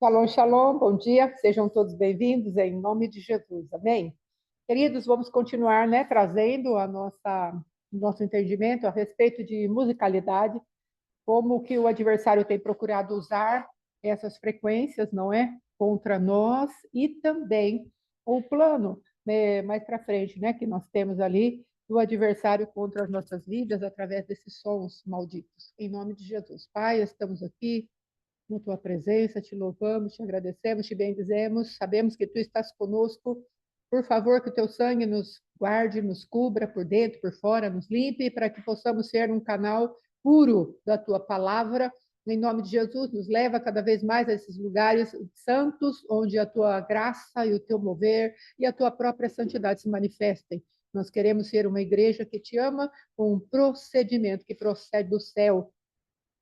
Shalom, shalom, bom dia, sejam todos bem-vindos em nome de Jesus, amém? Queridos, vamos continuar, né, trazendo o nosso entendimento a respeito de musicalidade, como que o adversário tem procurado usar essas frequências, não é? Contra nós e também o plano, né, mais para frente, né, que nós temos ali do adversário contra as nossas vidas através desses sons malditos. Em nome de Jesus. Pai, estamos aqui na tua presença, te louvamos, te agradecemos, te bendizemos, sabemos que tu estás conosco. Por favor, que o teu sangue nos guarde, nos cubra por dentro, por fora, nos limpe, para que possamos ser um canal puro da tua palavra. Em nome de Jesus, nos leva cada vez mais a esses lugares santos, onde a tua graça e o teu mover e a tua própria santidade se manifestem. Nós queremos ser uma igreja que te ama, com um procedimento que procede do céu,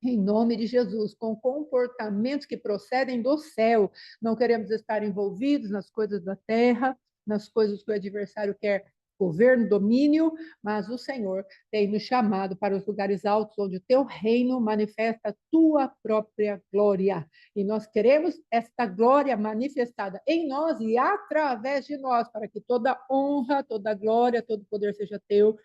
em nome de Jesus, com comportamentos que procedem do céu. Não queremos estar envolvidos nas coisas da terra, nas coisas que o adversário quer governo, domínio, mas o Senhor tem nos chamado para os lugares altos, onde o teu reino manifesta a tua própria glória. E nós queremos esta glória manifestada em nós e através de nós, para que toda honra, toda glória, todo poder seja teu.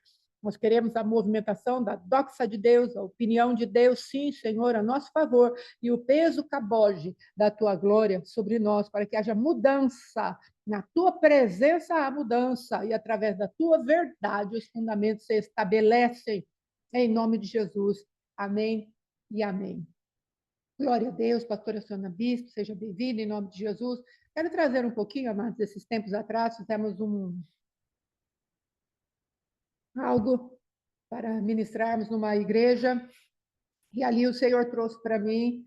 Nós queremos a movimentação da doxa de Deus, a opinião de Deus, sim, Senhor, a nosso favor, e o peso caboge da tua glória sobre nós, para que haja mudança. Na tua presença há mudança, e através da tua verdade os fundamentos se estabelecem, em nome de Jesus. Amém e amém. Glória a Deus, pastora Sônia Bispo, seja bem-vinda em nome de Jesus. Quero trazer um pouquinho, amados, desses tempos atrás, fizemos algo para ministrarmos numa igreja, e ali o Senhor trouxe para mim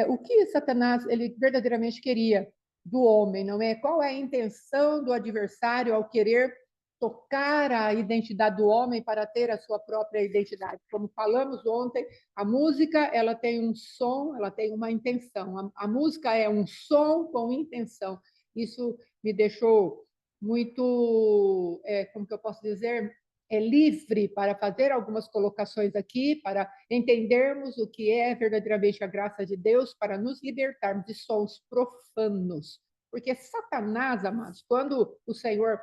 o que Satanás ele verdadeiramente queria do homem, não é? Qual é a intenção do adversário ao querer tocar a identidade do homem para ter a sua própria identidade? Como falamos ontem, a música ela tem um som, ela tem uma intenção. A música é um som com intenção. Isso me deixou muito, como que eu posso dizer, livre para fazer algumas colocações aqui, para entendermos o que é verdadeiramente a graça de Deus, para nos libertarmos de sons profanos. Porque Satanás, amados, quando o Senhor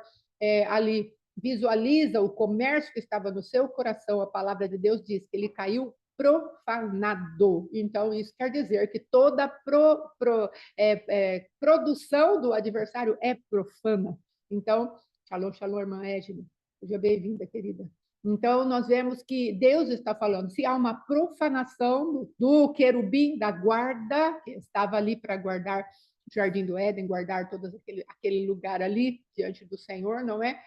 ali visualiza o comércio que estava no seu coração, a palavra de Deus diz que ele caiu profanado. Então, isso quer dizer que toda produção do adversário é profana. Então, shalom, shalom, irmã Edna. Seja bem-vinda, querida. Então, nós vemos que Deus está falando, se há uma profanação do querubim da guarda, que estava ali para guardar o Jardim do Éden, guardar todo aquele lugar ali diante do Senhor, não é?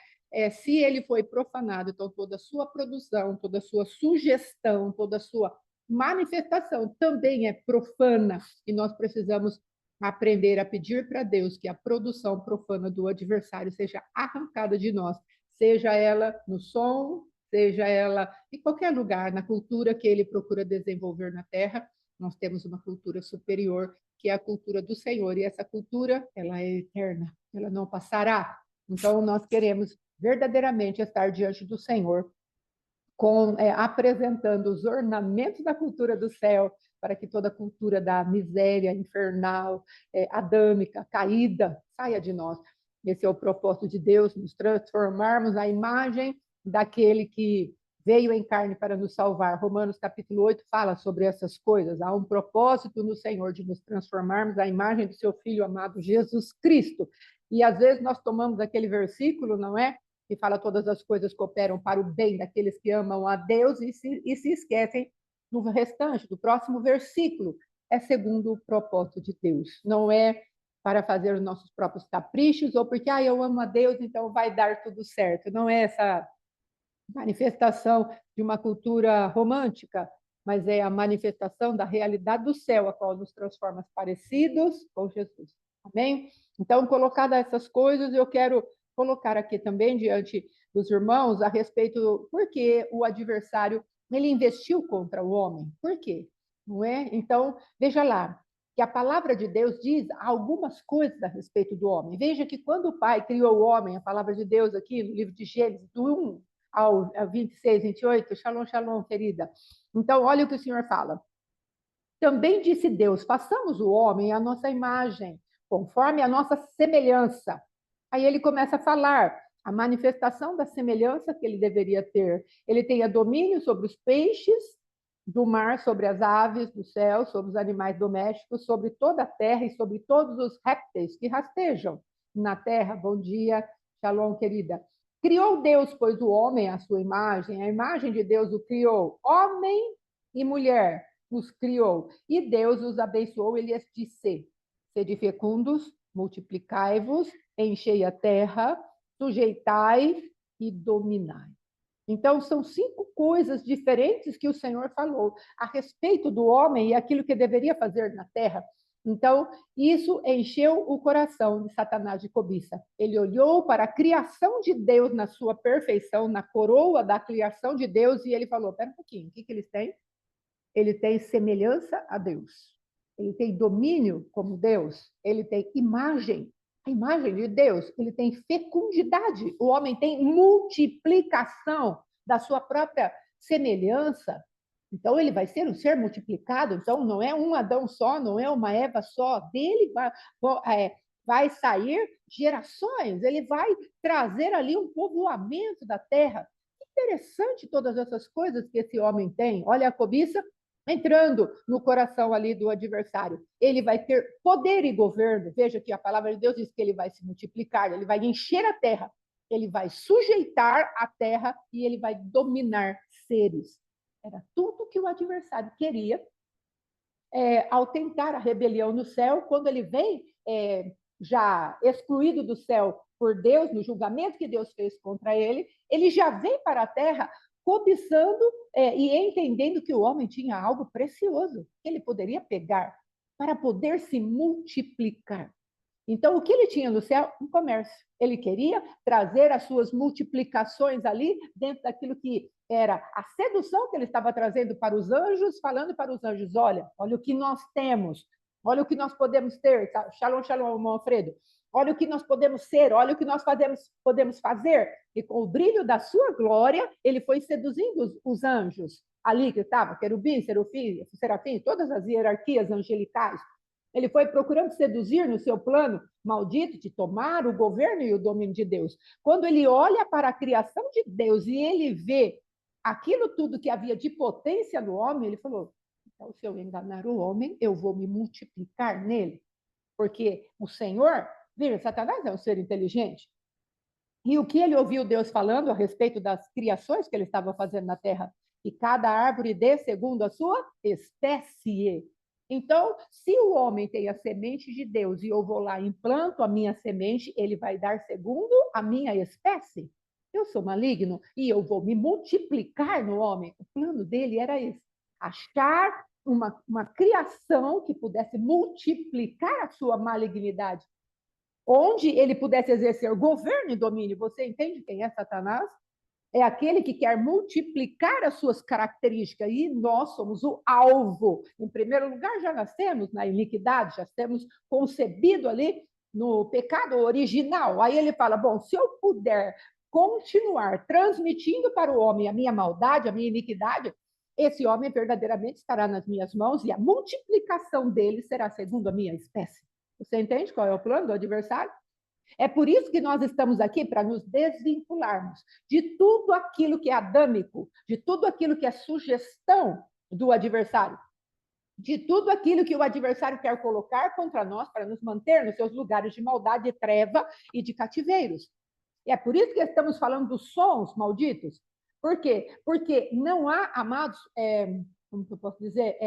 Se ele foi profanado, então toda a sua produção, toda a sua sugestão, toda a sua manifestação também é profana, e nós precisamos aprender a pedir para Deus que a produção profana do adversário seja arrancada de nós, seja ela no som, seja ela em qualquer lugar, na cultura que ele procura desenvolver na Terra. Nós temos uma cultura superior, que é a cultura do Senhor, e essa cultura, ela é eterna, ela não passará. Então, nós queremos verdadeiramente estar diante do Senhor, apresentando os ornamentos da cultura do céu, para que toda a cultura da miséria infernal, adâmica, caída, saia de nós. Esse é o propósito de Deus, nos transformarmos na imagem daquele que veio em carne para nos salvar. Romanos capítulo 8 fala sobre essas coisas. Há um propósito no Senhor de nos transformarmos à imagem do seu Filho amado Jesus Cristo. E às vezes nós tomamos aquele versículo, não é? Que fala todas as coisas cooperam para o bem daqueles que amam a Deus e se esquecem do restante, do próximo versículo. É segundo o propósito de Deus, não é para fazer os nossos próprios caprichos ou porque eu amo a Deus, então vai dar tudo certo. Não é essa manifestação de uma cultura romântica, mas é a manifestação da realidade do céu, a qual nos transforma parecidos com Jesus. Amém? Então, colocadas essas coisas, eu quero colocar aqui também diante dos irmãos a respeito do por que o adversário ele investiu contra o homem. Por quê? Não é? Então, veja lá, que a palavra de Deus diz algumas coisas a respeito do homem. Veja que quando o Pai criou o homem, a palavra de Deus aqui no livro de Gênesis, do 1 ao 26, 28, shalom, shalom, querida. Então, olha o que o Senhor fala. Também disse Deus, façamos o homem à nossa imagem, conforme a nossa semelhança. Aí ele começa a falar a manifestação da semelhança que ele deveria ter. Ele tenha domínio sobre os peixes do mar, sobre as aves do céu, sobre os animais domésticos, sobre toda a terra e sobre todos os répteis que rastejam na terra. Bom dia, shalom, querida. Criou Deus, pois, o homem à sua imagem, a imagem de Deus o criou, homem e mulher os criou. E Deus os abençoou, ele lhes disse: sede fecundos, multiplicai-vos, enchei a terra, sujeitai e dominai. Então, são 5 coisas diferentes que o Senhor falou a respeito do homem e aquilo que deveria fazer na terra. Então, isso encheu o coração de Satanás de cobiça. Ele olhou para a criação de Deus na sua perfeição, na coroa da criação de Deus, e ele falou: pera um pouquinho, o que eles têm? Ele tem semelhança a Deus. Ele tem domínio como Deus. Ele tem imagem, a imagem de Deus. Ele tem fecundidade. O homem tem multiplicação da sua própria semelhança. Então, ele vai ser um ser multiplicado. Então, não é um Adão só, não é uma Eva só. Dele vai sair gerações. Ele vai trazer ali um povoamento da terra. Interessante todas essas coisas que esse homem tem. Olha a cobiça entrando no coração ali do adversário. Ele vai ter poder e governo. Veja que a palavra de Deus diz que ele vai se multiplicar, ele vai encher a terra, ele vai sujeitar a terra e ele vai dominar seres. Era tudo que o adversário queria ao tentar a rebelião no céu, quando ele vem já excluído do céu por Deus, no julgamento que Deus fez contra ele, ele já vem para a terra cobiçando e entendendo que o homem tinha algo precioso que ele poderia pegar para poder se multiplicar. Então, o que ele tinha no céu? Um comércio. Ele queria trazer as suas multiplicações ali, dentro daquilo que era a sedução que ele estava trazendo para os anjos, falando para os anjos: olha o que nós temos, olha o que nós podemos ter. Shalom, shalom, irmão Alfredo. Olha o que nós podemos ser, olha o que nós podemos fazer. E com o brilho da sua glória, ele foi seduzindo os anjos ali que estava, querubim, serafim, todas as hierarquias angelicais. Ele foi procurando seduzir no seu plano maldito de tomar o governo e o domínio de Deus. Quando ele olha para a criação de Deus e ele vê aquilo tudo que havia de potência no homem, ele falou: então, se eu enganar o homem, eu vou me multiplicar nele. Porque o Senhor, veja, Satanás é um ser inteligente. E o que ele ouviu Deus falando a respeito das criações que ele estava fazendo na terra? E cada árvore dê segundo a sua espécie. Então, se o homem tem a semente de Deus e eu vou lá e implanto a minha semente, ele vai dar segundo a minha espécie. Eu sou maligno e eu vou me multiplicar no homem. O plano dele era esse: achar uma criação que pudesse multiplicar a sua malignidade, onde ele pudesse exercer governo e domínio. Você entende quem é Satanás? É aquele que quer multiplicar as suas características, e nós somos o alvo. Em primeiro lugar, já nascemos na iniquidade, já temos concebido ali no pecado original. Aí ele fala: bom, se eu puder continuar transmitindo para o homem a minha maldade, a minha iniquidade, esse homem verdadeiramente estará nas minhas mãos e a multiplicação dele será segundo a minha espécie. Você entende qual é o plano do adversário? É por isso que nós estamos aqui, para nos desvincularmos de tudo aquilo que é adâmico, de tudo aquilo que é sugestão do adversário, de tudo aquilo que o adversário quer colocar contra nós para nos manter nos seus lugares de maldade, de treva e de cativeiros. E é por isso que estamos falando dos sons malditos. Por quê? Porque não há, amados, como eu posso dizer,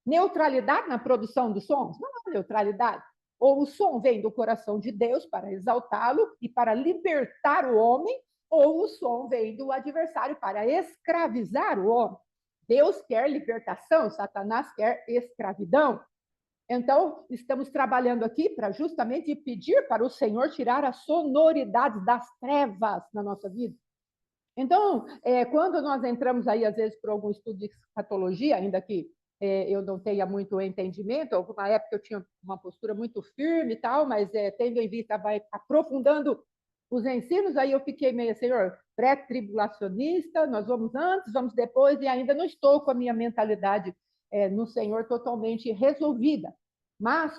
neutralidade na produção dos sons. Não há neutralidade. Ou o som vem do coração de Deus para exaltá-lo e para libertar o homem, ou o som vem do adversário para escravizar o homem. Deus quer libertação, Satanás quer escravidão. Então, estamos trabalhando aqui para justamente pedir para o Senhor tirar a sonoridade das trevas na nossa vida. Então, quando nós entramos aí, às vezes, por algum estudo de escatologia, ainda que eu não tenha muito entendimento, alguma época eu tinha uma postura muito firme e tal, mas tendo em vista, vai aprofundando os ensinos, aí eu fiquei meio, Senhor, pré-tribulacionista, nós vamos antes, vamos depois, e ainda não estou com a minha mentalidade no Senhor totalmente resolvida. Mas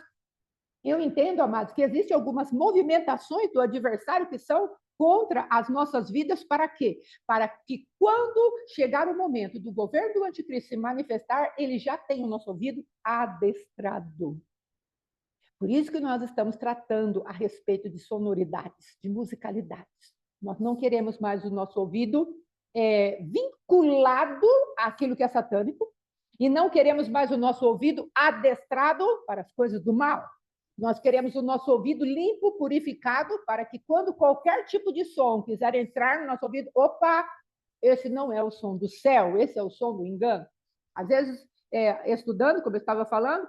eu entendo, amados, que existem algumas movimentações do adversário que são contra as nossas vidas, para quê? Para que quando chegar o momento do governo do anticristo se manifestar, ele já tem o nosso ouvido adestrado. Por isso que nós estamos tratando a respeito de sonoridades, de musicalidades. Nós não queremos mais o nosso ouvido vinculado àquilo que é satânico, e não queremos mais o nosso ouvido adestrado para as coisas do mal. Nós queremos o nosso ouvido limpo, purificado, para que quando qualquer tipo de som quiser entrar no nosso ouvido, opa, esse não é o som do céu, esse é o som do engano. Às vezes, estudando, como eu estava falando,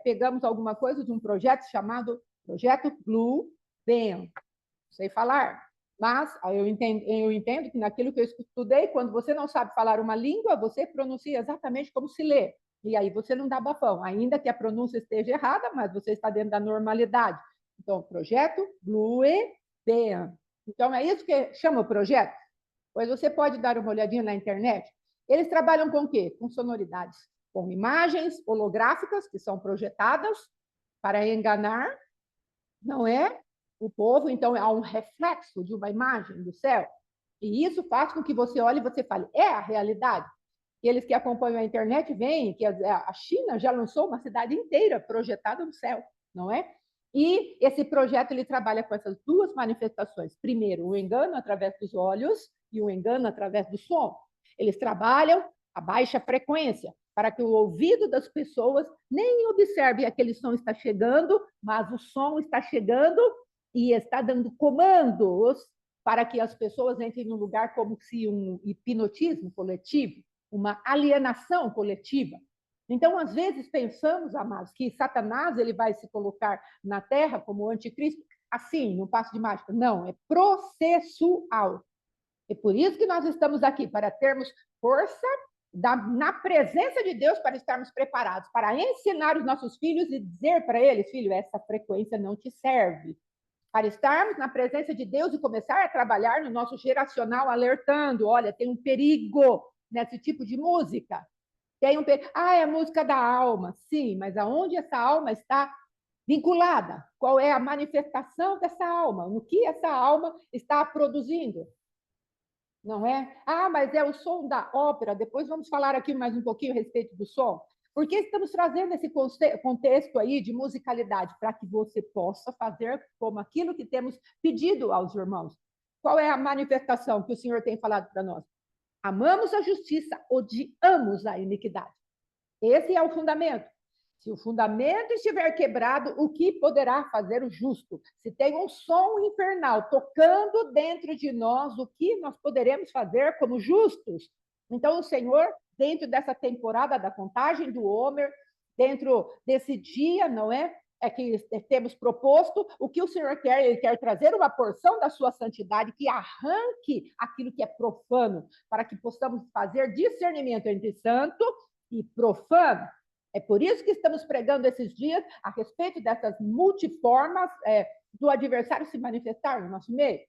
pegamos alguma coisa de um projeto chamado Projeto Blue Band. Não sei falar, mas eu entendo que naquilo que eu estudei, quando você não sabe falar uma língua, você pronuncia exatamente como se lê. E aí você não dá bafão, ainda que a pronúncia esteja errada, mas você está dentro da normalidade. Então, projeto Blue Band. Então, é isso que chama o projeto. Pois você pode dar uma olhadinha na internet. Eles trabalham com o quê? Com sonoridades, com imagens holográficas que são projetadas para enganar, não é? O povo, então, há um reflexo de uma imagem do céu. E isso faz com que você olhe e você fale, é a realidade. E eles que acompanham a internet veem que a China já lançou uma cidade inteira projetada no céu, não é? E esse projeto ele trabalha com essas duas manifestações. Primeiro, o engano através dos olhos e o engano através do som. Eles trabalham a baixa frequência, para que o ouvido das pessoas nem observe aquele som está chegando, mas o som está chegando e está dando comandos para que as pessoas entrem num lugar como se um hipnotismo coletivo, uma alienação coletiva. Então, às vezes, pensamos, amados, que Satanás ele vai se colocar na Terra como anticristo, assim, num passo de mágica. Não, é processual. É por isso que nós estamos aqui, para termos força na presença de Deus, para estarmos preparados, para ensinar os nossos filhos e dizer para eles, filho, essa frequência não te serve. Para estarmos na presença de Deus e começar a trabalhar no nosso geracional, alertando, olha, tem um perigo nesse tipo de música. Tem um perigo. Ah, é a música da alma. Sim, mas aonde essa alma está vinculada? Qual é a manifestação dessa alma? No que essa alma está produzindo? Não é? Ah, mas é o som da ópera. Depois vamos falar aqui mais um pouquinho a respeito do som. Porque estamos trazendo esse contexto aí de musicalidade para que você possa fazer como aquilo que temos pedido aos irmãos. Qual é a manifestação que o Senhor tem falado para nós? Amamos a justiça, odiamos a iniquidade. Esse é o fundamento. Se o fundamento estiver quebrado, o que poderá fazer o justo? Se tem um som infernal tocando dentro de nós, o que nós poderemos fazer como justos? Então, o Senhor, dentro dessa temporada da contagem do Homer, dentro desse dia, não é? É que temos proposto, o que o Senhor quer? Ele quer trazer uma porção da sua santidade que arranque aquilo que é profano, para que possamos fazer discernimento entre santo e profano. É por isso que estamos pregando esses dias a respeito dessas multiformas do adversário se manifestar no nosso meio.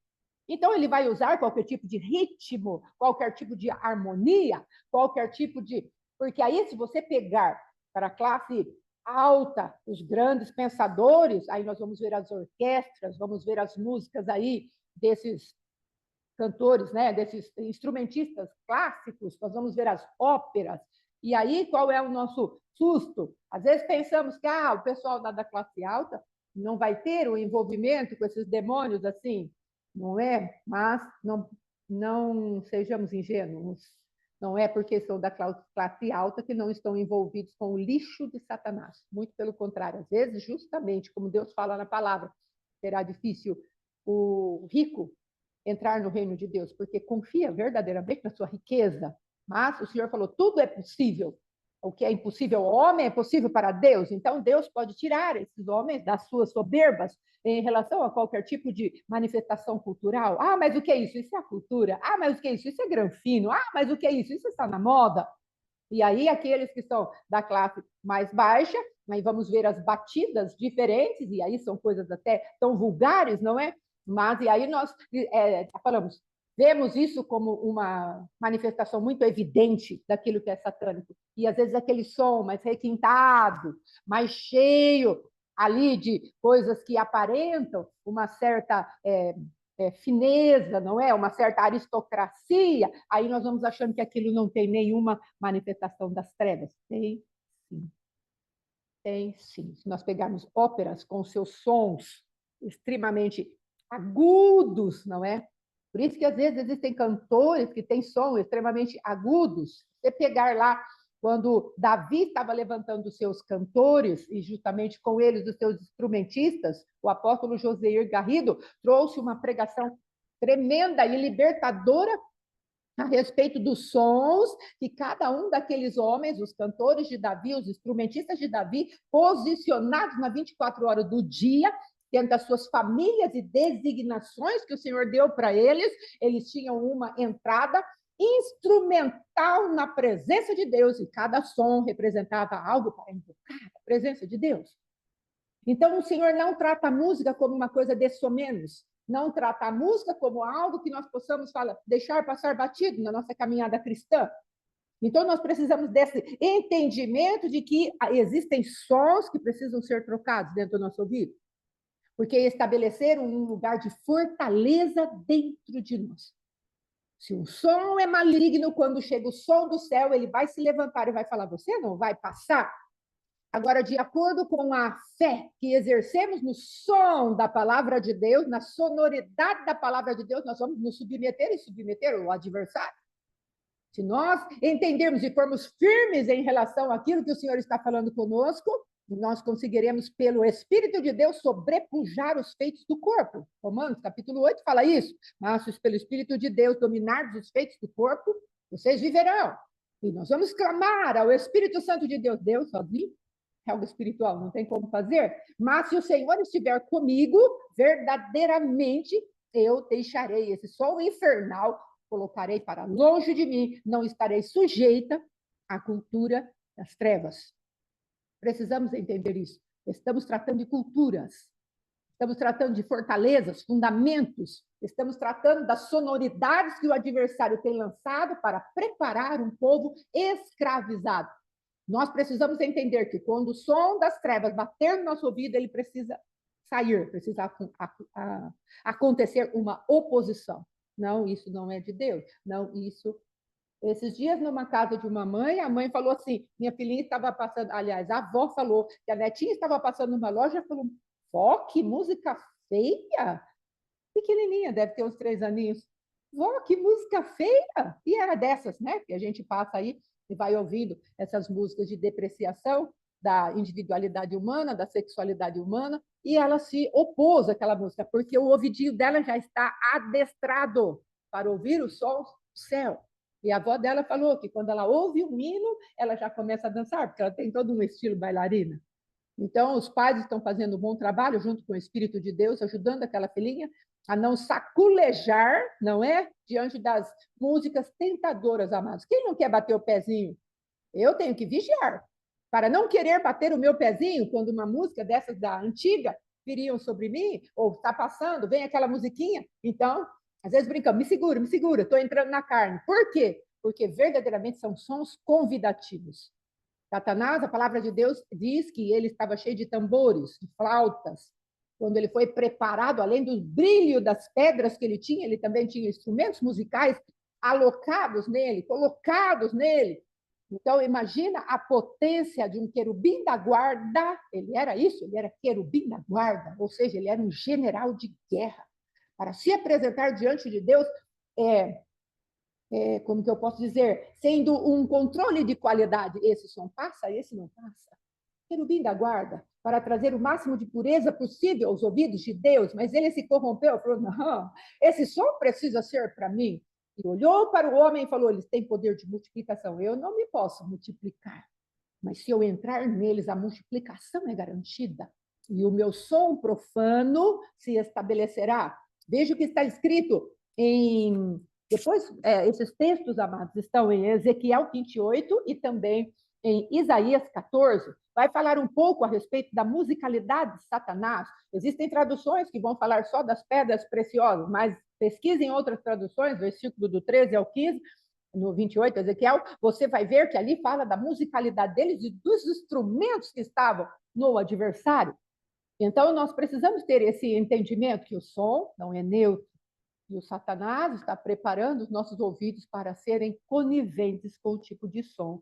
Então, ele vai usar qualquer tipo de ritmo, qualquer tipo de harmonia, qualquer tipo de... Porque aí, se você pegar para a classe alta, os grandes pensadores, aí nós vamos ver as orquestras, vamos ver as músicas aí desses cantores, né, desses instrumentistas clássicos, nós vamos ver as óperas. E aí, qual é o nosso susto? Às vezes pensamos que o pessoal da classe alta não vai ter o envolvimento com esses demônios assim, não é? Mas não sejamos ingênuos. Não é porque são da classe alta que não estão envolvidos com o lixo de Satanás. Muito pelo contrário. Às vezes, justamente, como Deus fala na palavra, será difícil o rico entrar no reino de Deus, porque confia verdadeiramente na sua riqueza. Mas o Senhor falou, tudo é possível. O que é impossível ao homem é possível para Deus. Então, Deus pode tirar esses homens das suas soberbas em relação a qualquer tipo de manifestação cultural. Ah, mas o que é isso? Isso é a cultura. Ah, mas o que é isso? Isso é granfino. Ah, mas o que é isso? Isso está na moda. E aí, aqueles que são da classe mais baixa, aí vamos ver as batidas diferentes, e aí são coisas até tão vulgares, não é? Mas, e aí nós falamos, Vemos isso como uma manifestação muito evidente daquilo que é satânico. E, às vezes, aquele som mais requintado, mais cheio ali de coisas que aparentam uma certa fineza, não é? Uma certa aristocracia. Aí nós vamos achando que aquilo não tem nenhuma manifestação das trevas. Tem, sim. Tem, sim. Se nós pegarmos óperas com seus sons extremamente agudos, não é? Por isso que, às vezes, existem cantores que têm sons extremamente agudos. Você pegar lá, quando Davi estava levantando os seus cantores, e justamente com eles os seus instrumentistas, o apóstolo Joseir Garrido trouxe uma pregação tremenda e libertadora a respeito dos sons que cada um daqueles homens, os cantores de Davi, os instrumentistas de Davi, posicionados nas 24 horas do dia, dentro das suas famílias e designações que o Senhor deu para eles, eles tinham uma entrada instrumental na presença de Deus, e cada som representava algo para invocar a presença de Deus. Então, o Senhor não trata a música como uma coisa de somenos, não trata a música como algo que nós possamos deixar passar batido na nossa caminhada cristã. Então, nós precisamos desse entendimento de que existem sons que precisam ser trocados dentro do nosso ouvido, porque estabeleceram um lugar de fortaleza dentro de nós. Se um som é maligno, quando chega o som do céu, ele vai se levantar e vai falar: você não vai passar. Agora, de acordo com a fé que exercemos no som da palavra de Deus, na sonoridade da palavra de Deus, nós vamos nos submeter e submeter o adversário. Se nós entendermos e formos firmes em relação àquilo que o Senhor está falando conosco, nós conseguiremos, pelo Espírito de Deus, sobrepujar os feitos do corpo. Romanos, capítulo 8, fala isso. Mas se pelo Espírito de Deus dominardes os feitos do corpo, vocês viverão. E nós vamos clamar ao Espírito Santo de Deus, Deus sozinho, é algo espiritual, não tem como fazer. Mas se o Senhor estiver comigo, verdadeiramente eu deixarei esse sol infernal, colocarei para longe de mim, não estarei sujeita à cultura das trevas. Precisamos entender isso. Estamos tratando de culturas, estamos tratando de fortalezas, fundamentos, estamos tratando das sonoridades que o adversário tem lançado para preparar um povo escravizado. Nós precisamos entender que quando o som das trevas bater no nosso ouvido, ele precisa sair, precisa acontecer uma oposição. Não, isso não é de Deus. Não, isso... Esses dias, numa casa de uma mãe, a mãe falou assim, minha filhinha estava passando, aliás, a avó falou que a netinha estava passando numa loja e falou: vó, que música feia! Pequenininha, deve ter uns 3 aninhos. Vó, que música feia! E era dessas, né? Que a gente passa aí e vai ouvindo essas músicas de depreciação da individualidade humana, da sexualidade humana, e ela se opôs àquela música, porque o ouvidinho dela já está adestrado para ouvir o som do céu. E a avó dela falou que quando ela ouve um hino, ela já começa a dançar, porque ela tem todo um estilo bailarina. Então, os pais estão fazendo um bom trabalho junto com o Espírito de Deus, ajudando aquela filhinha a não saculejar, não é? Diante das músicas tentadoras, amados. Quem não quer bater o pezinho? Eu tenho que vigiar, para não querer bater o meu pezinho quando uma música dessas da antiga viriam sobre mim, ou está passando, vem aquela musiquinha. Então, às vezes brincamos: me segura, estou entrando na carne. Por quê? Porque verdadeiramente são sons convidativos. Satanás, a palavra de Deus diz que ele estava cheio de tambores, de flautas. Quando ele foi preparado, além do brilho das pedras que ele também tinha instrumentos musicais alocados nele, colocados nele. Então, imagina a potência de um querubim da guarda. Ele era isso, ele era querubim da guarda, ou seja, ele era um general de guerra. Para se apresentar diante de Deus, como que eu posso dizer, sendo um controle de qualidade. Esse som passa, esse não passa. Querubim da guarda, para trazer o máximo de pureza possível aos ouvidos de Deus, mas ele se corrompeu, falou: não, esse som precisa ser para mim. E olhou para o homem e falou: eles têm poder de multiplicação, eu não me posso multiplicar, mas se eu entrar neles, a multiplicação é garantida, e o meu som profano se estabelecerá. Veja o que está escrito em... Depois, esses textos, amados, estão em Ezequiel 28 e também em Isaías 14. Vai falar um pouco a respeito da musicalidade de Satanás. Existem traduções que vão falar só das pedras preciosas, mas pesquisa em outras traduções, versículo do 13 ao 15, no 28, Ezequiel, você vai ver que ali fala da musicalidade deles e dos instrumentos que estavam no adversário. Então, nós precisamos ter esse entendimento que o som não é neutro, e o Satanás está preparando os nossos ouvidos para serem coniventes com o tipo de som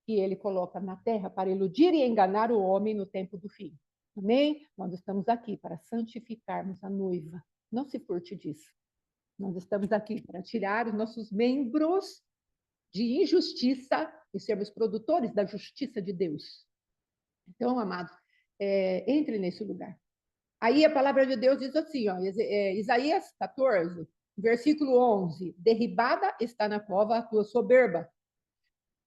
que ele coloca na terra para iludir e enganar o homem no tempo do fim. Amém? Nós estamos aqui para santificarmos a noiva. Não se furte disso. Nós estamos aqui para tirar os nossos membros de injustiça e sermos produtores da justiça de Deus. Então, amados, entre nesse lugar. Aí a palavra de Deus diz assim, ó, Isaías 14, versículo 11, derribada está na cova a tua soberba,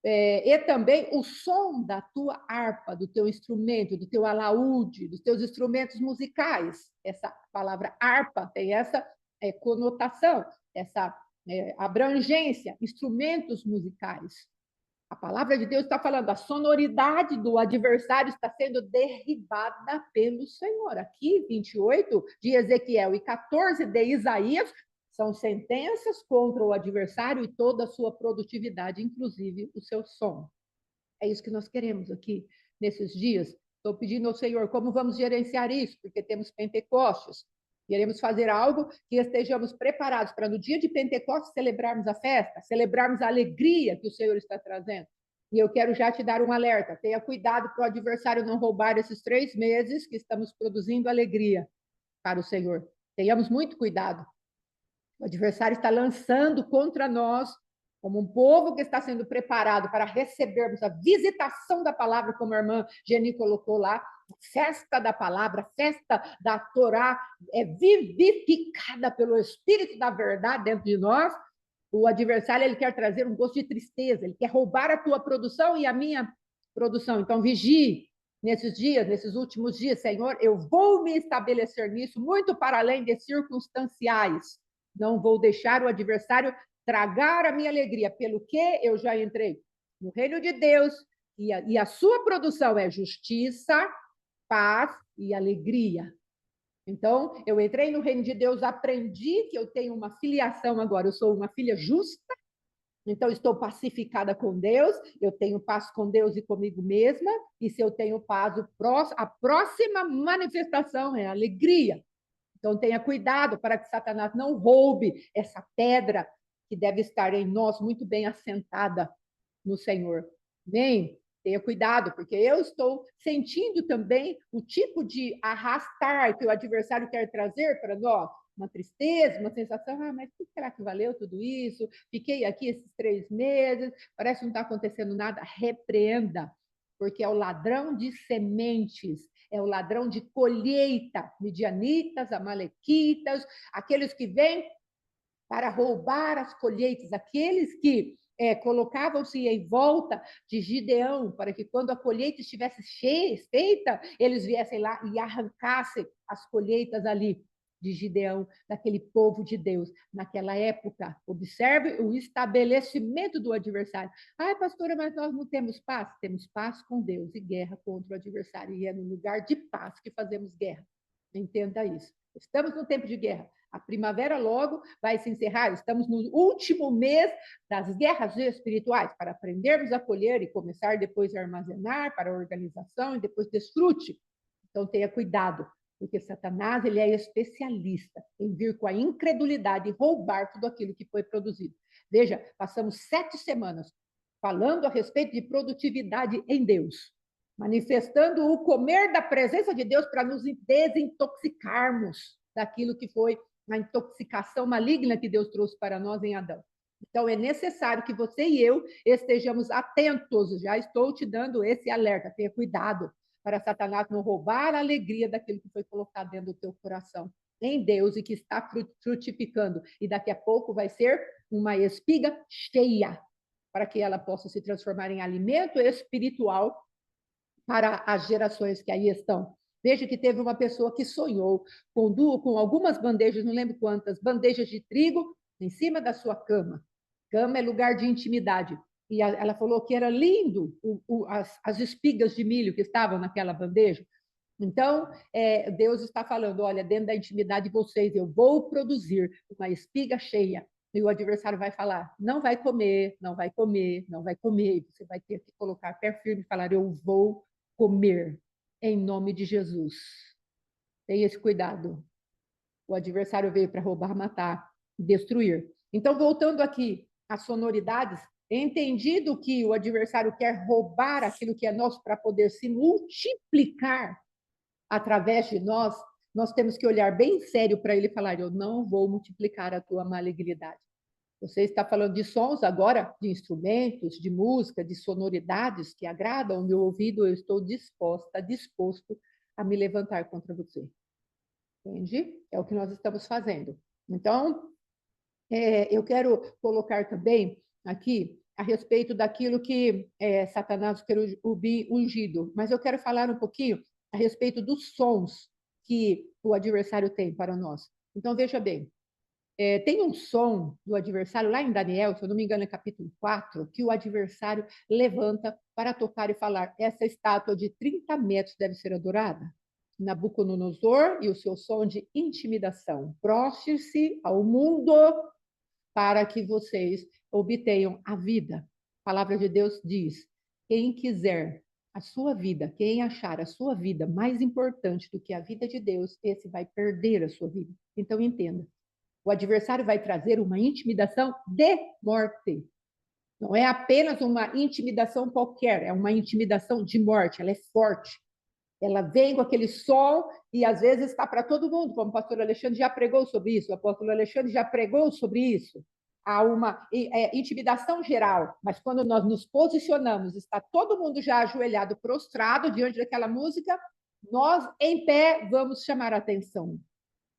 e também o som da tua harpa, do teu instrumento, do teu alaúde, dos teus instrumentos musicais. Essa palavra harpa tem essa conotação, essa abrangência, instrumentos musicais. A palavra de Deus está falando, a sonoridade do adversário está sendo derribada pelo Senhor. Aqui, 28 de Ezequiel e 14 de Isaías, são sentenças contra o adversário e toda a sua produtividade, inclusive o seu som. É isso que nós queremos aqui nesses dias. Estou pedindo ao Senhor como vamos gerenciar isso, porque temos Pentecostes. Queremos fazer algo que estejamos preparados para, no dia de Pentecostes, celebrarmos a festa, celebrarmos a alegria que o Senhor está trazendo. E eu quero já te dar um alerta. Tenha cuidado para o adversário não roubar esses 3 meses que estamos produzindo alegria para o Senhor. Tenhamos muito cuidado. O adversário está lançando contra nós, como um povo que está sendo preparado para recebermos a visitação da palavra, como a irmã Geni colocou lá, festa da palavra, festa da Torá, vivificada pelo Espírito da verdade dentro de nós. O adversário ele quer trazer um gosto de tristeza, ele quer roubar a tua produção e a minha produção. Então, vigie nesses dias, nesses últimos dias, Senhor, eu vou me estabelecer nisso, muito para além de circunstanciais. Não vou deixar o adversário tragar a minha alegria, pelo que eu já entrei no reino de Deus, e a sua produção é justiça, paz e alegria. Então, eu entrei no reino de Deus, aprendi que eu tenho uma filiação agora, eu sou uma filha justa, então estou pacificada com Deus, eu tenho paz com Deus e comigo mesma, e se eu tenho paz, a próxima manifestação é alegria. Então, tenha cuidado para que Satanás não roube essa pedra que deve estar em nós muito bem assentada no Senhor. Amém? Tenha cuidado, porque eu estou sentindo também o tipo de arrastar que o adversário quer trazer para nós. Uma tristeza, uma sensação, mas o que será que valeu tudo isso? Fiquei aqui esses 3 meses, parece que não está acontecendo nada. Repreenda, porque é o ladrão de sementes, é o ladrão de colheita, midianitas, amalequitas, aqueles que vêm para roubar as colheitas, aqueles que colocavam-se em volta de Gideão, para que quando a colheita estivesse feita, eles viessem lá e arrancassem as colheitas ali de Gideão, daquele povo de Deus, naquela época. Observe o estabelecimento do adversário. Ai, pastora, mas nós não temos paz? Temos paz com Deus e guerra contra o adversário. E é no lugar de paz que fazemos guerra. Entenda isso. Estamos no tempo de guerra. A primavera logo vai se encerrar. Estamos no último mês das guerras espirituais, para aprendermos a colher e começar depois a armazenar para a organização e depois desfrute. Então, tenha cuidado, porque Satanás ele é especialista em vir com a incredulidade e roubar tudo aquilo que foi produzido. Veja, passamos 7 semanas falando a respeito de produtividade em Deus, manifestando o comer da presença de Deus para nos desintoxicarmos daquilo que foi a intoxicação maligna que Deus trouxe para nós em Adão. Então, é necessário que você e eu estejamos atentos. Já estou te dando esse alerta. Tenha cuidado para Satanás não roubar a alegria daquilo que foi colocado dentro do teu coração em Deus e que está frutificando. E daqui a pouco vai ser uma espiga cheia, para que ela possa se transformar em alimento espiritual para as gerações que aí estão. Veja que teve uma pessoa que sonhou com algumas bandejas, não lembro quantas, bandejas de trigo em cima da sua cama. Cama é lugar de intimidade. E ela falou que era lindo as espigas de milho que estavam naquela bandeja. Então, Deus está falando, olha, dentro da intimidade de vocês, eu vou produzir uma espiga cheia. E o adversário vai falar, não vai comer, não vai comer, não vai comer. E você vai ter que colocar pé firme e falar, eu vou comer, em nome de Jesus. Tenha esse cuidado. O adversário veio para roubar, matar, destruir. Então, voltando aqui às sonoridades, entendido que o adversário quer roubar aquilo que é nosso para poder se multiplicar através de nós, nós temos que olhar bem sério para ele e falar: eu não vou multiplicar a tua malignidade. Você está falando de sons agora, de instrumentos, de música, de sonoridades que agradam o meu ouvido, eu estou disposto a me levantar contra você. Entende? É o que nós estamos fazendo. Então, eu quero colocar também aqui a respeito daquilo que Satanás quer ungido, mas eu quero falar um pouquinho a respeito dos sons que o adversário tem para nós. Então, veja bem, tem um som do adversário lá em Daniel, se eu não me engano, é capítulo 4, que o adversário levanta para tocar e falar: essa estátua de 30 metros deve ser adorada. Nabucodonosor e o seu som de intimidação. Prostre-se ao mundo para que vocês obtenham a vida. A palavra de Deus diz: quem quiser a sua vida, quem achar a sua vida mais importante do que a vida de Deus, esse vai perder a sua vida. Então entenda, o adversário vai trazer uma intimidação de morte. Não é apenas uma intimidação qualquer, é uma intimidação de morte, ela é forte. Ela vem com aquele som e às vezes está para todo mundo, como o pastor Alexandre já pregou sobre isso, o apóstolo Alexandre já pregou sobre isso. Há uma intimidação geral, mas quando nós nos posicionamos, está todo mundo já ajoelhado, prostrado diante daquela música, nós em pé vamos chamar a atenção.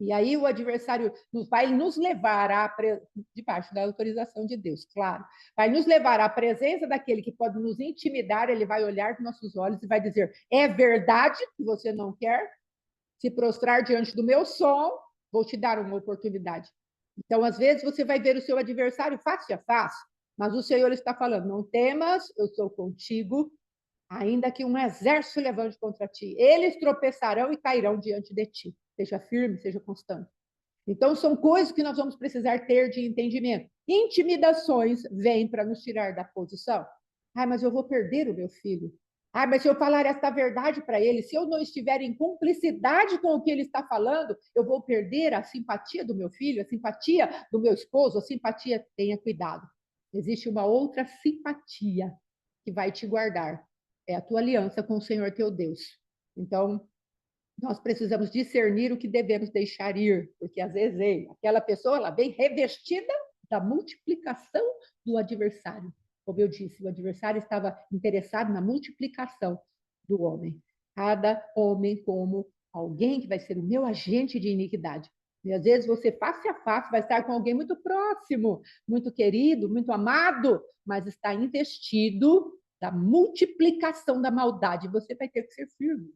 E aí o adversário vai nos levar debaixo da autorização de Deus, claro. Vai nos levar à presença daquele que pode nos intimidar, ele vai olhar nos nossos olhos e vai dizer: é verdade que você não quer se prostrar diante do meu som, vou te dar uma oportunidade. Então, às vezes, você vai ver o seu adversário face a face, mas o Senhor está falando: não temas, eu sou contigo, ainda que um exército se levante contra ti, eles tropeçarão e cairão diante de ti. Seja firme, seja constante. Então, são coisas que nós vamos precisar ter de entendimento. Intimidações vêm para nos tirar da posição. Ah, mas eu vou perder o meu filho. Ah, mas se eu falar esta verdade para ele, se eu não estiver em cumplicidade com o que ele está falando, eu vou perder a simpatia do meu filho, a simpatia do meu esposo, a simpatia. Tenha cuidado. Existe uma outra simpatia que vai te guardar. É a tua aliança com o Senhor teu Deus. Então, nós precisamos discernir o que devemos deixar ir, porque às vezes aquela pessoa ela vem revestida da multiplicação do adversário. Como eu disse, o adversário estava interessado na multiplicação do homem. Cada homem como alguém que vai ser o meu agente de iniquidade. E às vezes você face a face vai estar com alguém muito próximo, muito querido, muito amado, mas está investido da multiplicação da maldade. Você vai ter que ser firme.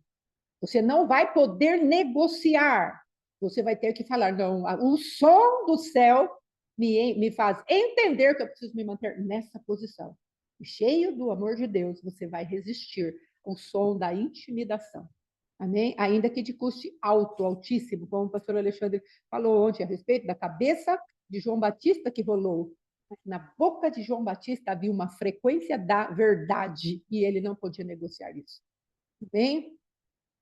Você não vai poder negociar. Você vai ter que falar: não, o som do céu me faz entender que eu preciso me manter nessa posição. E cheio do amor de Deus, você vai resistir ao som da intimidação. Amém? Ainda que de custe alto, altíssimo, como o pastor Alexandre falou ontem a respeito da cabeça de João Batista que rolou. Na boca de João Batista havia uma frequência da verdade e ele não podia negociar isso. Bem,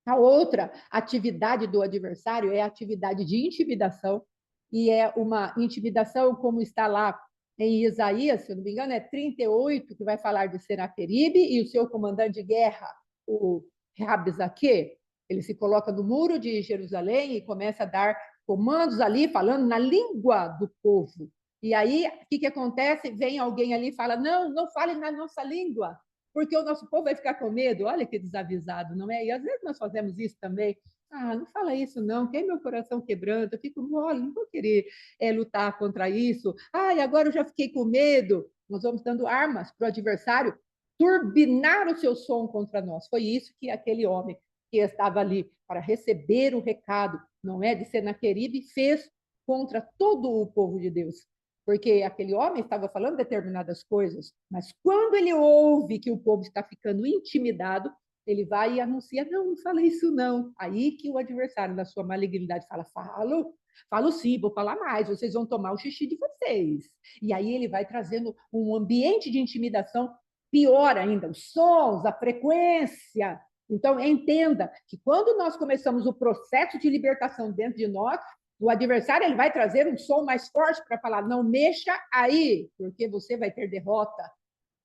a outra atividade do adversário é a atividade de intimidação, e é uma intimidação como está lá em Isaías, se eu não me engano, é 38, que vai falar de Senaqueribe e o seu comandante de guerra, o Rabzaque. Ele se coloca no muro de Jerusalém e começa a dar comandos ali, falando na língua do povo. E aí, o que acontece? Vem alguém ali e fala: não, não fale na nossa língua, porque o nosso povo vai ficar com medo. Olha que desavisado, não é? E às vezes nós fazemos isso também. Ah, não fala isso não, que meu coração quebranta, eu fico mole, não vou querer lutar contra isso. Ah, e agora eu já fiquei com medo. Nós vamos dando armas para o adversário turbinar o seu som contra nós. Foi isso que aquele homem que estava ali para receber o recado, não é, de Senaqueribe, fez contra todo o povo de Deus. Porque aquele homem estava falando determinadas coisas, mas quando ele ouve que o povo está ficando intimidado, Ele vai e anuncia, não, não fala isso não. Aí que o adversário, na sua malignidade, fala, falo sim, vou falar mais, vocês vão tomar o xixi de vocês. E aí ele vai trazendo um ambiente de intimidação pior ainda, os sons, a frequência. Então, entenda que quando nós começamos o processo de libertação dentro de nós, o adversário ele vai trazer um som mais forte para falar, não mexa aí, porque você vai ter derrota.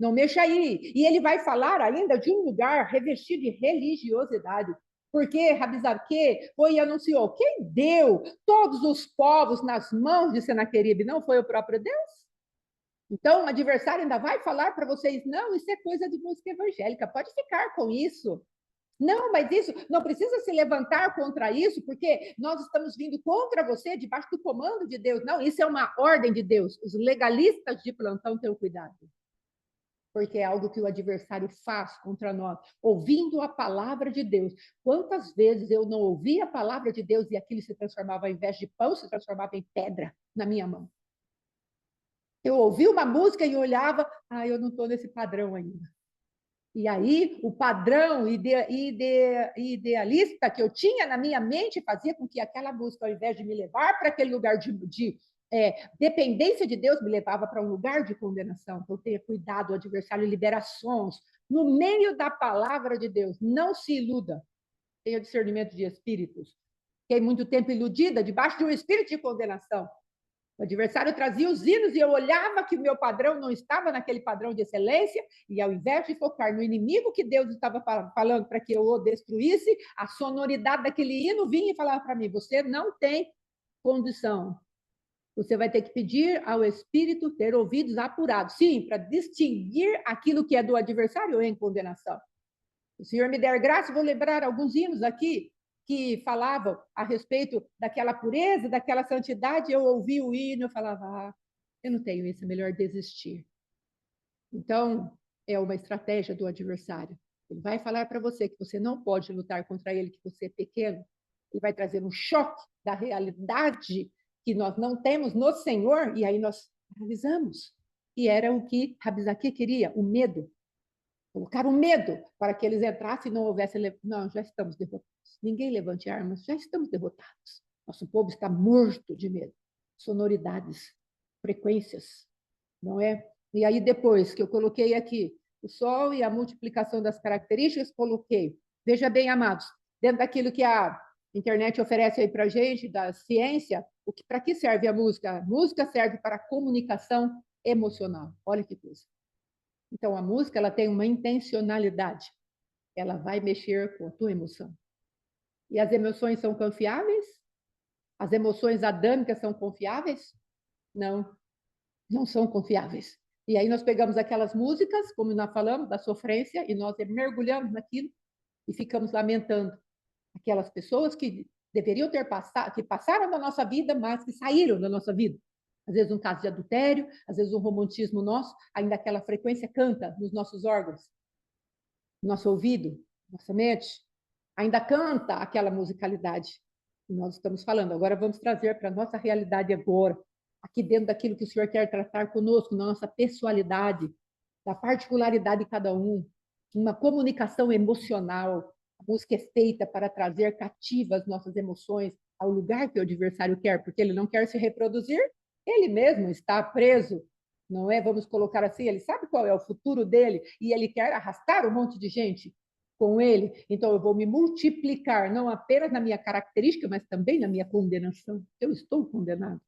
Não mexa aí. E ele vai falar ainda de um lugar revestido de religiosidade. Porque Rabizarque foi e anunciou: quem deu todos os povos nas mãos de Senaqueribe? Não foi o próprio Deus? Então, o adversário ainda vai falar para vocês: não, isso é coisa de música evangélica, pode ficar com isso. Não, mas isso não precisa se levantar contra isso, porque nós estamos vindo contra você debaixo do comando de Deus. Não, isso é uma ordem de Deus. Os legalistas de plantão tenham cuidado, porque é algo que o adversário faz contra nós, ouvindo a palavra de Deus. Quantas vezes eu não ouvi a palavra de Deus e aquilo se transformava, ao invés de pão, se transformava em pedra na minha mão? Eu ouvi uma música e olhava, eu não estou nesse padrão ainda. E aí, o padrão idealista que eu tinha na minha mente fazia com que aquela música, ao invés de me levar para aquele lugar de dependência de Deus, me levava para um lugar de condenação. Então, tenha cuidado, o adversário libera sons no meio da palavra de Deus. Não se iluda. Tenha discernimento de espíritos. Fiquei muito tempo iludida debaixo de um espírito de condenação. O adversário trazia os hinos e eu olhava que o meu padrão não estava naquele padrão de excelência, e ao invés de focar no inimigo que Deus estava falando para que eu o destruísse, a sonoridade daquele hino vinha e falava para mim: você não tem condição. Você vai ter que pedir ao Espírito ter ouvidos apurados. Sim, para distinguir aquilo que é do adversário em condenação. O Senhor me der graça, vou lembrar alguns hinos aqui que falavam a respeito daquela pureza, daquela santidade. Eu ouvi o hino, eu falava, eu não tenho isso, é melhor desistir. Então, é uma estratégia do adversário. Ele vai falar para você que você não pode lutar contra ele, que você é pequeno. Ele vai trazer um choque da realidade que nós não temos no Senhor, e aí nós paralisamos. E era o que Rabizaqui queria, o medo. Colocaram medo para que eles entrassem e não houvesse... Não, já estamos derrotados. Ninguém levante armas, já estamos derrotados. Nosso povo está morto de medo. Sonoridades, frequências, não é? E aí depois que eu coloquei aqui o sol e a multiplicação das características, coloquei. Veja bem, amados, dentro daquilo que a internet oferece aí para a gente, da ciência, para que serve a música? A música serve para a comunicação emocional. Olha que coisa. Então, a música ela tem uma intencionalidade. Ela vai mexer com a tua emoção. E as emoções são confiáveis? As emoções adâmicas são confiáveis? Não, não são confiáveis. E aí nós pegamos aquelas músicas, como nós falamos, da sofrência, e nós mergulhamos naquilo e ficamos lamentando aquelas pessoas que deveriam ter passado, que passaram da nossa vida, mas que saíram da nossa vida. Às vezes um caso de adultério, às vezes um romantismo nosso, ainda aquela frequência canta nos nossos órgãos, no nosso ouvido, nossa mente, ainda canta aquela musicalidade que nós estamos falando. Agora vamos trazer para a nossa realidade agora, aqui dentro daquilo que o Senhor quer tratar conosco, na nossa pessoalidade, da particularidade de cada um, uma comunicação emocional. A música é feita para trazer cativas nossas emoções ao lugar que o adversário quer, porque ele não quer se reproduzir, ele mesmo está preso, não é? Vamos colocar assim, ele sabe qual é o futuro dele e ele quer arrastar um monte de gente com ele. Então eu vou me multiplicar, não apenas na minha característica, mas também na minha condenação. Eu estou condenado.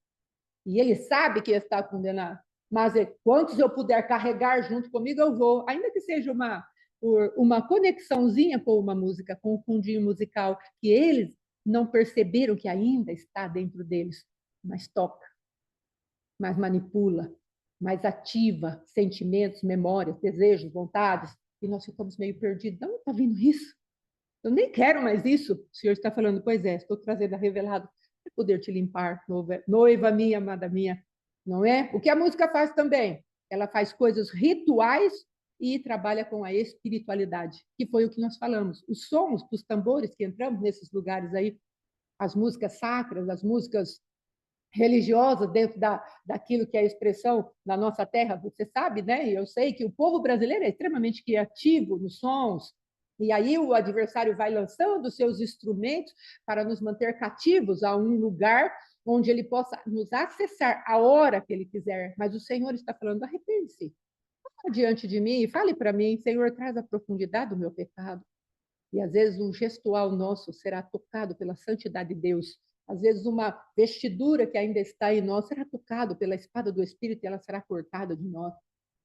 E ele sabe que está condenado. Mas quantos eu puder carregar junto comigo, eu vou, ainda que seja uma conexãozinha com uma música, com um fundinho musical, que eles não perceberam que ainda está dentro deles, mas toca, mas manipula, mais ativa sentimentos, memórias, desejos, vontades, e nós ficamos meio perdidos. Não está vindo isso? Eu nem quero mais isso. O Senhor está falando, pois é, estou trazendo a revelado para poder te limpar, noiva minha, amada minha, não é? O que a música faz também? Ela faz coisas rituais e trabalha com a espiritualidade, que foi o que nós falamos. Os sons dos tambores que entramos nesses lugares aí, as músicas sacras, as músicas religiosas dentro daquilo que é a expressão na nossa terra, você sabe, né? E eu sei que o povo brasileiro é extremamente criativo nos sons, E aí o adversário vai lançando seus instrumentos para nos manter cativos a um lugar onde ele possa nos acessar a hora que ele quiser. Mas o Senhor está falando, arrepende-se diante de mim e fale para mim, Senhor, traz a profundidade do meu pecado. E às vezes um gestual nosso será tocado pela santidade de Deus. Às vezes uma vestidura que ainda está em nós será tocado pela espada do Espírito e ela será cortada de nós.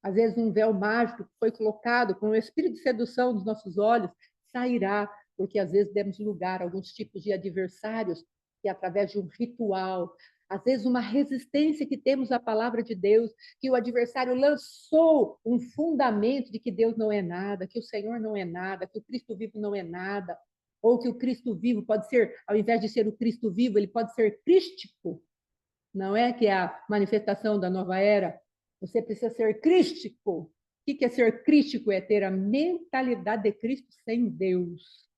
Às vezes um véu mágico que foi colocado com o espírito de sedução dos nossos olhos sairá, porque às vezes demos lugar a alguns tipos de adversários que através de um ritual, às vezes uma resistência que temos à palavra de Deus, que o adversário lançou um fundamento de que Deus não é nada, que o Senhor não é nada, que o Cristo vivo não é nada, ou que o Cristo vivo pode ser, ao invés de ser o Cristo vivo, ele pode ser crístico, não é que é a manifestação da nova era? Você precisa ser crístico. O que é ser crístico? É ter a mentalidade de Cristo sem Deus.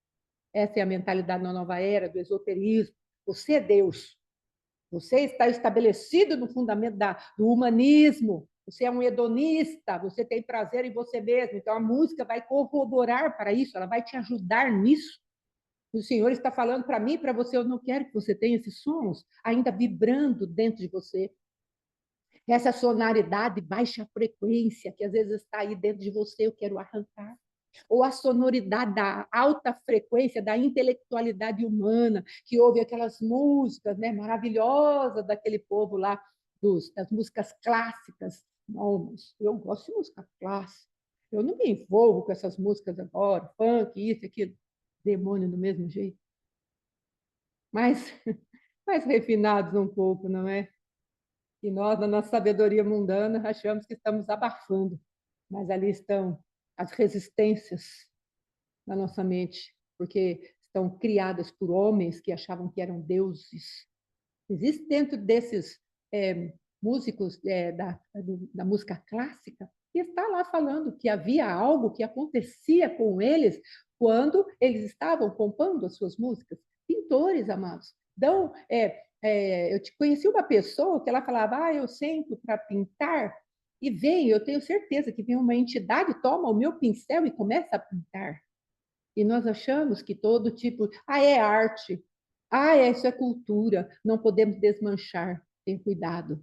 Essa é a mentalidade da nova era, do esoterismo. Você é Deus. Você está estabelecido no fundamento do humanismo. Você é um hedonista, você tem prazer em você mesmo. Então, a música vai corroborar para isso, ela vai te ajudar nisso. O Senhor está falando para mim, para você, eu não quero que você tenha esses sons ainda vibrando dentro de você. Essa sonoridade baixa frequência, que às vezes está aí dentro de você, eu quero arrancar. Ou a sonoridade da alta frequência, da intelectualidade humana, que ouve aquelas músicas, né, maravilhosas daquele povo lá, das músicas clássicas. Não, mas eu gosto de música clássica. Eu não me envolvo com essas músicas agora, funk, isso, aquilo. Demônio do mesmo jeito. Mas mais refinados um pouco, não é? E nós, na nossa sabedoria mundana, achamos que estamos abafando, mas ali estão as resistências na nossa mente, porque estão criadas por homens que achavam que eram deuses. Existe dentro desses músicos da música clássica que está lá falando que havia algo que acontecia com eles quando eles estavam compondo as suas músicas. Pintores, amados. Então, eu te conheci uma pessoa que ela falava, eu sento para pintar e vem, eu tenho certeza que vem uma entidade, toma o meu pincel e começa a pintar. E nós achamos que todo tipo, é arte, isso é cultura, não podemos desmanchar, tem cuidado.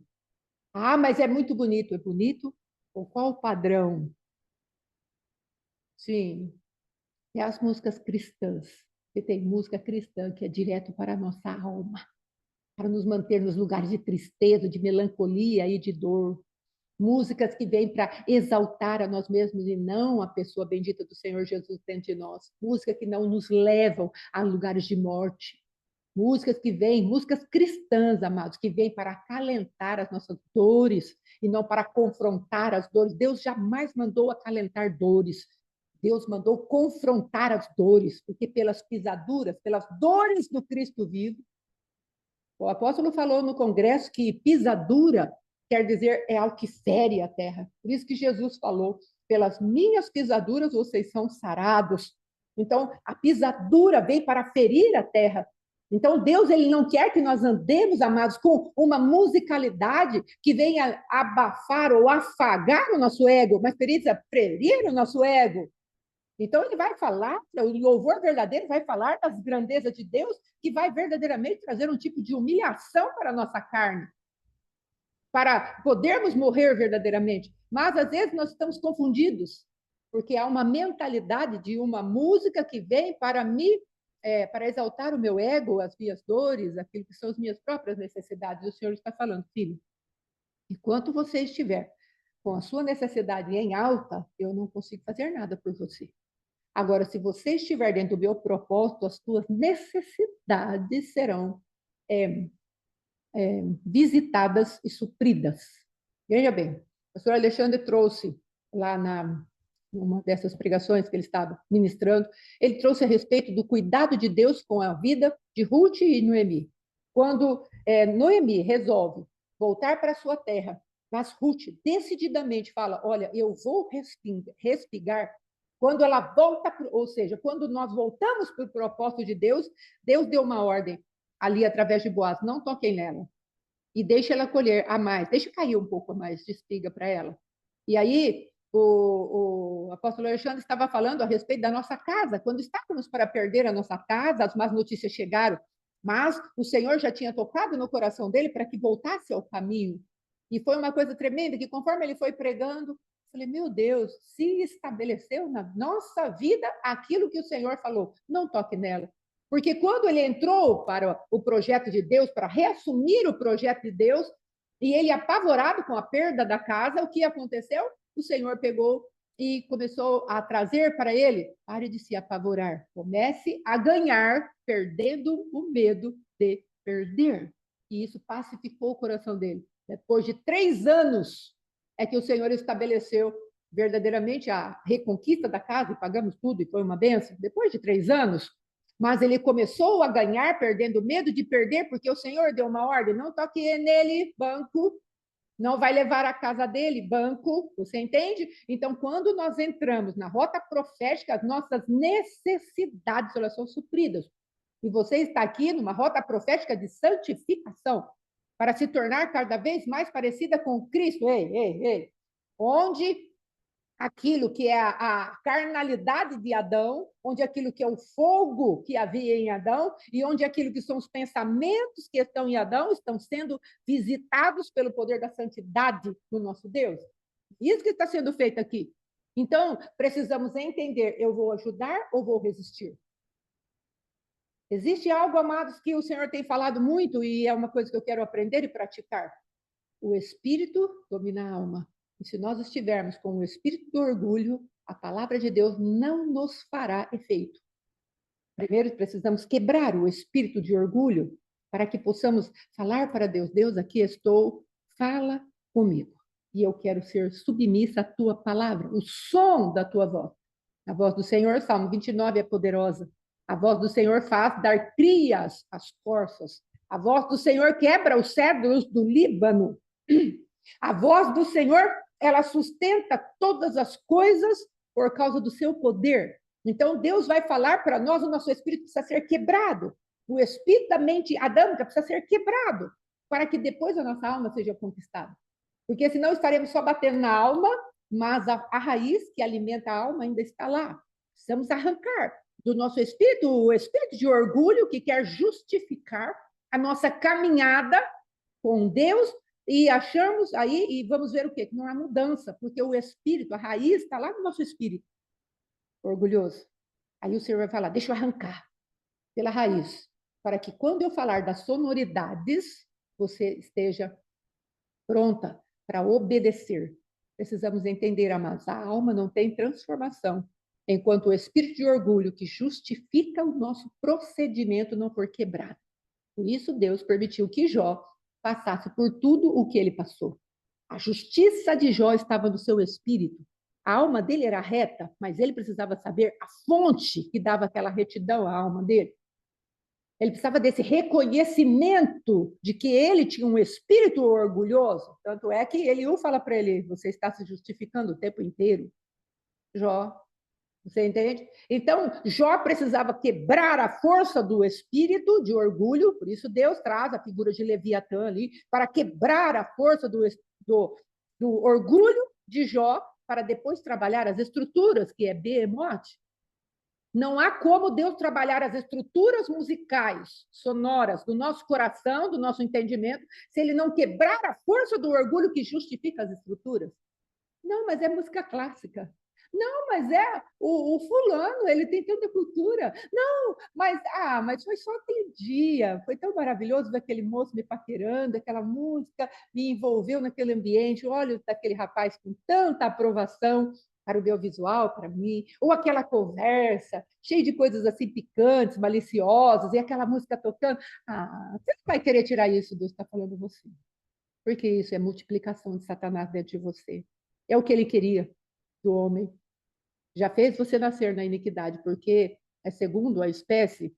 Mas é muito bonito, é bonito? Com qual padrão? Sim, é as músicas cristãs. Você tem música cristã que é direto para a nossa alma, para nos manter nos lugares de tristeza, de melancolia e de dor. Músicas que vêm para exaltar a nós mesmos e não a pessoa bendita do Senhor Jesus dentro de nós. Músicas que não nos levam a lugares de morte. Músicas que vêm, músicas cristãs, amados, que vêm para acalentar as nossas dores e não para confrontar as dores. Deus jamais mandou acalentar dores. Deus mandou confrontar as dores, porque pelas pisaduras, pelas dores do Cristo vivo, o apóstolo falou no congresso que pisadura quer dizer é algo que fere a terra. Por isso que Jesus falou, pelas minhas pisaduras vocês são sarados. Então, a pisadura vem para ferir a terra. Então, Deus ele não quer que nós andemos, amados, com uma musicalidade que venha abafar ou afagar o nosso ego, mas precisa ferir o nosso ego. Então, ele vai falar, o louvor verdadeiro vai falar das grandezas de Deus, que vai verdadeiramente trazer um tipo de humilhação para a nossa carne, para podermos morrer verdadeiramente. Mas, às vezes, nós estamos confundidos, porque há uma mentalidade de uma música que vem para exaltar o meu ego, as minhas dores, aquilo que são as minhas próprias necessidades. O Senhor está falando, filho, enquanto você estiver com a sua necessidade em alta, eu não consigo fazer nada por você. Agora, se você estiver dentro do meu propósito, as suas necessidades serão visitadas e supridas. Veja bem, o pastor Alexandre trouxe lá numa dessas pregações que ele estava ministrando, ele trouxe a respeito do cuidado de Deus com a vida de Ruth e Noemi. Quando Noemi resolve voltar para a sua terra, mas Ruth decididamente fala, olha, eu vou respigar. Quando ela volta, ou seja, quando nós voltamos para o propósito de Deus, Deus deu uma ordem ali através de Boaz, não toquem nela. E deixa ela colher a mais, deixa cair um pouco a mais de espiga para ela. E aí, o apóstolo Alexandre estava falando a respeito da nossa casa. Quando estávamos para perder a nossa casa, as más notícias chegaram, mas o Senhor já tinha tocado no coração dele para que voltasse ao caminho. E foi uma coisa tremenda, que conforme ele foi pregando, eu falei, meu Deus, se estabeleceu na nossa vida aquilo que o Senhor falou, não toque nela. Porque quando ele entrou para o projeto de Deus, para reassumir o projeto de Deus, e ele apavorado com a perda da casa, o que aconteceu? O Senhor pegou e começou a trazer para ele, pare de se apavorar, comece a ganhar, perdendo o medo de perder. E isso pacificou o coração dele. Depois de 3 anos, é que o Senhor estabeleceu verdadeiramente a reconquista da casa, e pagamos tudo, e foi uma bênção. Depois de 3 anos, mas ele começou a ganhar, perdendo medo de perder, porque o Senhor deu uma ordem, não toque nele, banco, não vai levar a casa dele, banco, você entende? Então, quando nós entramos na rota profética, as nossas necessidades elas são supridas. E você está aqui numa rota profética de santificação, para se tornar cada vez mais parecida com Cristo. Ei, ei, ei. Onde aquilo que é a carnalidade de Adão, onde aquilo que é o fogo que havia em Adão, e onde aquilo que são os pensamentos que estão em Adão estão sendo visitados pelo poder da santidade do nosso Deus. Isso que está sendo feito aqui. Então, precisamos entender, eu vou ajudar ou vou resistir? Existe algo, amados, que o Senhor tem falado muito, e é uma coisa que eu quero aprender e praticar. O espírito domina a alma. E se nós estivermos com o espírito do orgulho, a palavra de Deus não nos fará efeito. Primeiro, precisamos quebrar o espírito de orgulho para que possamos falar para Deus: Deus, aqui estou, fala comigo. E eu quero ser submissa à tua palavra, o som da tua voz. A voz do Senhor, Salmo 29, é poderosa. A voz do Senhor faz dar crias às corças. A voz do Senhor quebra os cedros do Líbano. A voz do Senhor, ela sustenta todas as coisas por causa do seu poder. Então, Deus vai falar para nós, o nosso espírito precisa ser quebrado. O espírito da mente adâmica precisa ser quebrado, para que depois a nossa alma seja conquistada. Porque senão estaremos só batendo na alma, mas a raiz que alimenta a alma ainda está lá. Precisamos arrancar do nosso espírito o espírito de orgulho que quer justificar a nossa caminhada com Deus, e achamos aí, e vamos ver o quê? Que não há mudança, porque o espírito, a raiz está lá no nosso espírito, orgulhoso. Aí o Senhor vai falar, deixa eu arrancar pela raiz, para que quando eu falar das sonoridades, você esteja pronta para obedecer. Precisamos entender, amados, a alma não tem transformação, enquanto o espírito de orgulho que justifica o nosso procedimento não for quebrado. Por isso, Deus permitiu que Jó passasse por tudo o que ele passou. A justiça de Jó estava no seu espírito. A alma dele era reta, mas ele precisava saber a fonte que dava aquela retidão à alma dele. Ele precisava desse reconhecimento de que ele tinha um espírito orgulhoso. Tanto é que Eliú fala para ele: você está se justificando o tempo inteiro. Jó, você entende? Então, Jó precisava quebrar a força do espírito de orgulho, por isso Deus traz a figura de Leviatã ali, para quebrar a força do orgulho de Jó, para depois trabalhar as estruturas, que é Behemoth. Não há como Deus trabalhar as estruturas musicais, sonoras, do nosso coração, do nosso entendimento, se ele não quebrar a força do orgulho que justifica as estruturas. Não, mas é música clássica. Não, mas é o fulano, ele tem tanta cultura. Não, mas foi só aquele dia. Foi tão maravilhoso ver aquele moço me paquerando, aquela música me envolveu naquele ambiente. Olha daquele rapaz com tanta aprovação para o meu visual, para mim, ou aquela conversa cheia de coisas assim picantes, maliciosas, e aquela música tocando. Você não vai querer tirar isso, Deus está falando você. Porque isso é multiplicação de Satanás dentro de você. É o que ele queria do homem. Já fez você nascer na iniquidade, porque é segundo a espécie.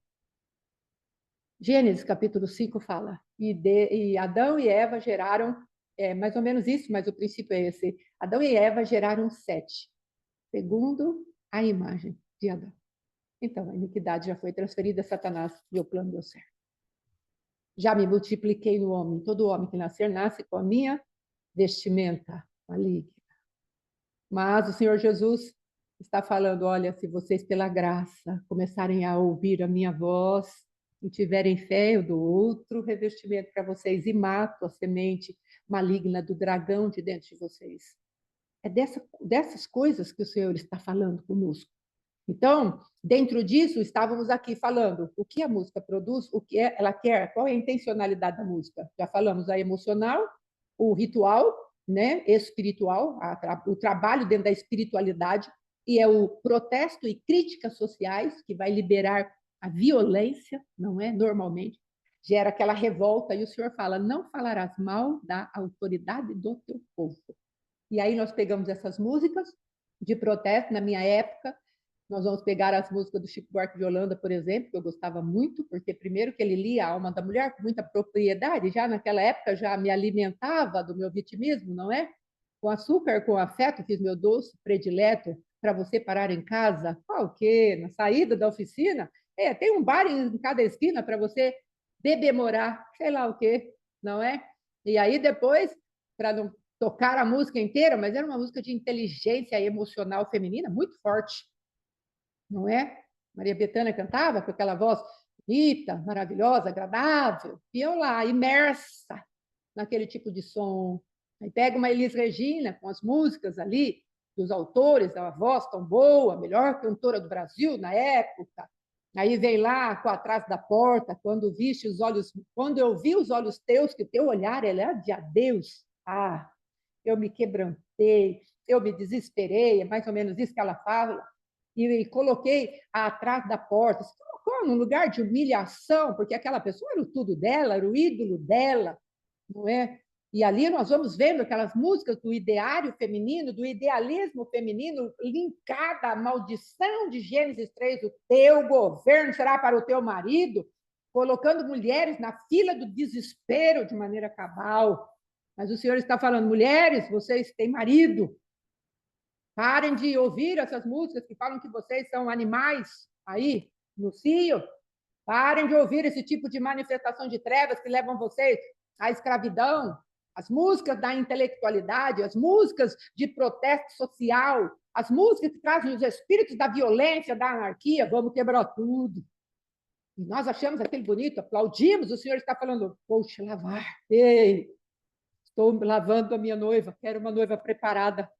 Gênesis capítulo 5 fala, e Adão e Eva geraram, mais ou menos isso, mas o princípio é esse. Adão e Eva geraram 7, segundo a imagem de Adão. Então, a iniquidade já foi transferida a Satanás e o plano deu certo. Já me multipliquei no homem. Todo homem que nascer, nasce com a minha vestimenta maligna. Mas o Senhor Jesus está falando: olha, se vocês, pela graça, começarem a ouvir a minha voz e tiverem fé, eu dou outro revestimento para vocês e mato a semente maligna do dragão de dentro de vocês. É dessas coisas que o Senhor está falando conosco. Então, dentro disso, estávamos aqui falando o que a música produz, o que ela quer, qual é a intencionalidade da música. Já falamos a emocional, o ritual, né, espiritual, o trabalho dentro da espiritualidade, e é o protesto e críticas sociais que vai liberar a violência, não é? Normalmente, gera aquela revolta, e o Senhor fala: não falarás mal da autoridade do teu povo. E aí nós pegamos essas músicas de protesto, na minha época, nós vamos pegar as músicas do Chico Buarque de Holanda, por exemplo, que eu gostava muito, porque primeiro que ele lia a alma da mulher com muita propriedade, já naquela época já me alimentava do meu vitimismo, não é? Com açúcar, com afeto, fiz meu doce predileto para você parar em casa. Ah, o quê? Na saída da oficina? Tem um bar em cada esquina para você bebemorar, sei lá o quê, não é? E aí depois, para não tocar a música inteira, mas era uma música de inteligência emocional feminina muito forte, não é? Maria Bethânia cantava com aquela voz bonita, maravilhosa, agradável, e eu lá, imersa naquele tipo de som. Aí pega uma Elis Regina com as músicas ali, dos autores, da voz tão boa, melhor cantora do Brasil na época. Aí vem lá com atrás da porta, quando viste os olhos, quando eu vi os olhos teus, que teu olhar ele é de adeus. Ah, eu me quebrantei, eu me desesperei, é mais ou menos isso que ela fala, e coloquei atrás da porta. Se colocou num lugar de humilhação, porque aquela pessoa era o tudo dela, era o ídolo dela, não é? E ali nós vamos vendo aquelas músicas do ideário feminino, do idealismo feminino, linkada à maldição de Gênesis 3, o teu governo será para o teu marido, colocando mulheres na fila do desespero de maneira cabal. Mas o Senhor está falando: mulheres, vocês têm marido. Parem de ouvir essas músicas que falam que vocês são animais aí no cio. Parem de ouvir esse tipo de manifestação de trevas que levam vocês à escravidão. As músicas da intelectualidade, as músicas de protesto social, as músicas que trazem os espíritos da violência, da anarquia, vamos quebrar tudo. E nós achamos aquele bonito, aplaudimos, o Senhor está falando: vou te lavar. Ei, estou lavando a minha noiva, quero uma noiva preparada,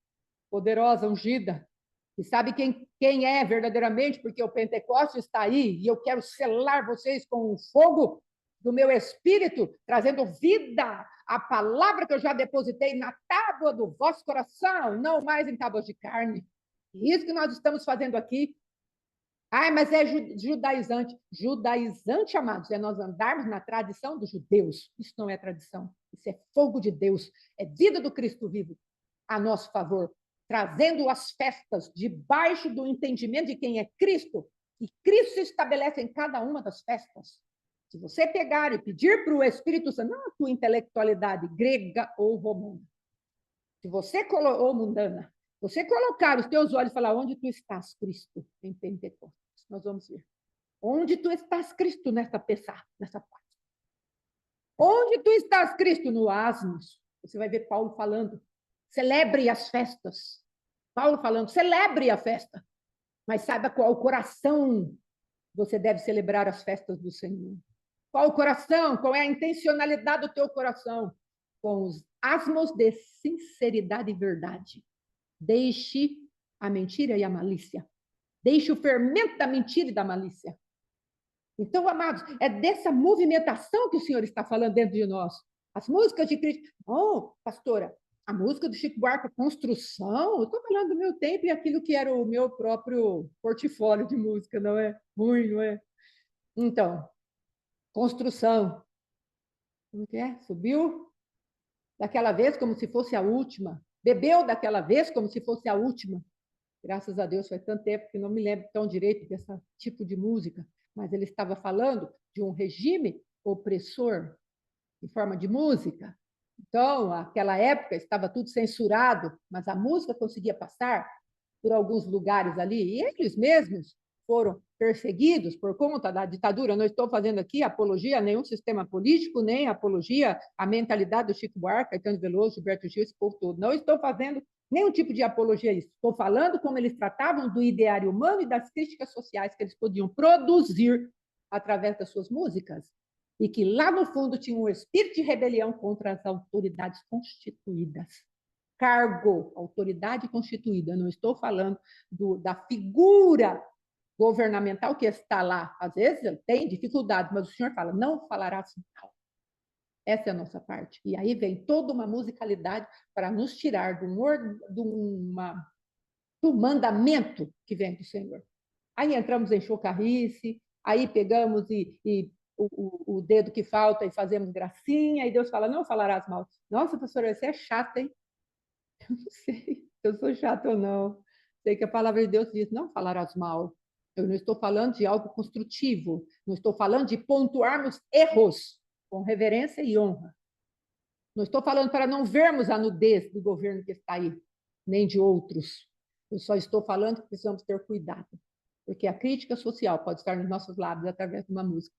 poderosa, ungida. E sabe quem é verdadeiramente? Porque o Pentecostes está aí e eu quero selar vocês com o fogo do meu espírito, trazendo vida à palavra que eu já depositei na tábua do vosso coração, não mais em tábuas de carne. E isso que nós estamos fazendo aqui. Ai, mas é judaizante. Judaizante, amados, é nós andarmos na tradição dos judeus. Isso não é tradição, isso é fogo de Deus, é vida do Cristo vivo a nosso favor, trazendo as festas debaixo do entendimento de quem é Cristo, e Cristo se estabelece em cada uma das festas. Se você pegar e pedir para o Espírito Santo, não a tua intelectualidade grega ou romana, se você ou mundana, você colocar os teus olhos e falar: onde tu estás, Cristo, em Pentecostes, nós vamos ver. Onde tu estás, Cristo, nessa parte? Onde tu estás, Cristo, no asmos? Você vai ver Paulo falando: celebre as festas. Paulo falando: celebre a festa, mas saiba qual o coração você deve celebrar as festas do Senhor. Qual o coração? Qual é a intencionalidade do teu coração? Com os asmos de sinceridade e verdade. Deixe a mentira e a malícia. Deixe o fermento da mentira e da malícia. Então, amados, é dessa movimentação que o Senhor está falando dentro de nós. As músicas de Cristo. Oh, pastora, a música do Chico Buarque, construção, eu estou falando do meu tempo e aquilo que era o meu próprio portfólio de música, não é? Ruim, não é? Então, construção. Como que é? Subiu daquela vez como se fosse a última. Bebeu daquela vez como se fosse a última. Graças a Deus, faz tanto tempo que não me lembro tão direito desse tipo de música. Mas ele estava falando de um regime opressor em forma de música. Então, naquela época estava tudo censurado, mas a música conseguia passar por alguns lugares ali, e eles mesmos foram perseguidos por conta da ditadura. Não estou fazendo aqui apologia a nenhum sistema político, nem apologia à mentalidade do Chico Buarque, Caetano Veloso, Gilberto Gil, esse povo todo. Não estou fazendo nenhum tipo de apologia a isso. Estou falando como eles tratavam do ideário humano e das críticas sociais que eles podiam produzir através das suas músicas. E que lá no fundo tinha um espírito de rebelião contra as autoridades constituídas. Cargo, autoridade constituída. Não estou falando da figura governamental que está lá. Às vezes tem dificuldade, mas o senhor fala, não falarás mal. Essa é a nossa parte. E aí vem toda uma musicalidade para nos tirar do mandamento que vem do Senhor. Aí entramos em chocarrice, aí pegamos o dedo que falta e fazemos gracinha, e Deus fala, não falarás mal. Nossa, pastora, você é chata, hein? Eu não sei se eu sou chata ou não. Sei que a palavra de Deus diz, não falarás mal. Eu não estou falando de algo construtivo, não estou falando de pontuarmos erros com reverência e honra. Não estou falando para não vermos a nudez do governo que está aí, nem de outros. Eu só estou falando que precisamos ter cuidado, porque a crítica social pode estar nos nossos lábios através de uma música,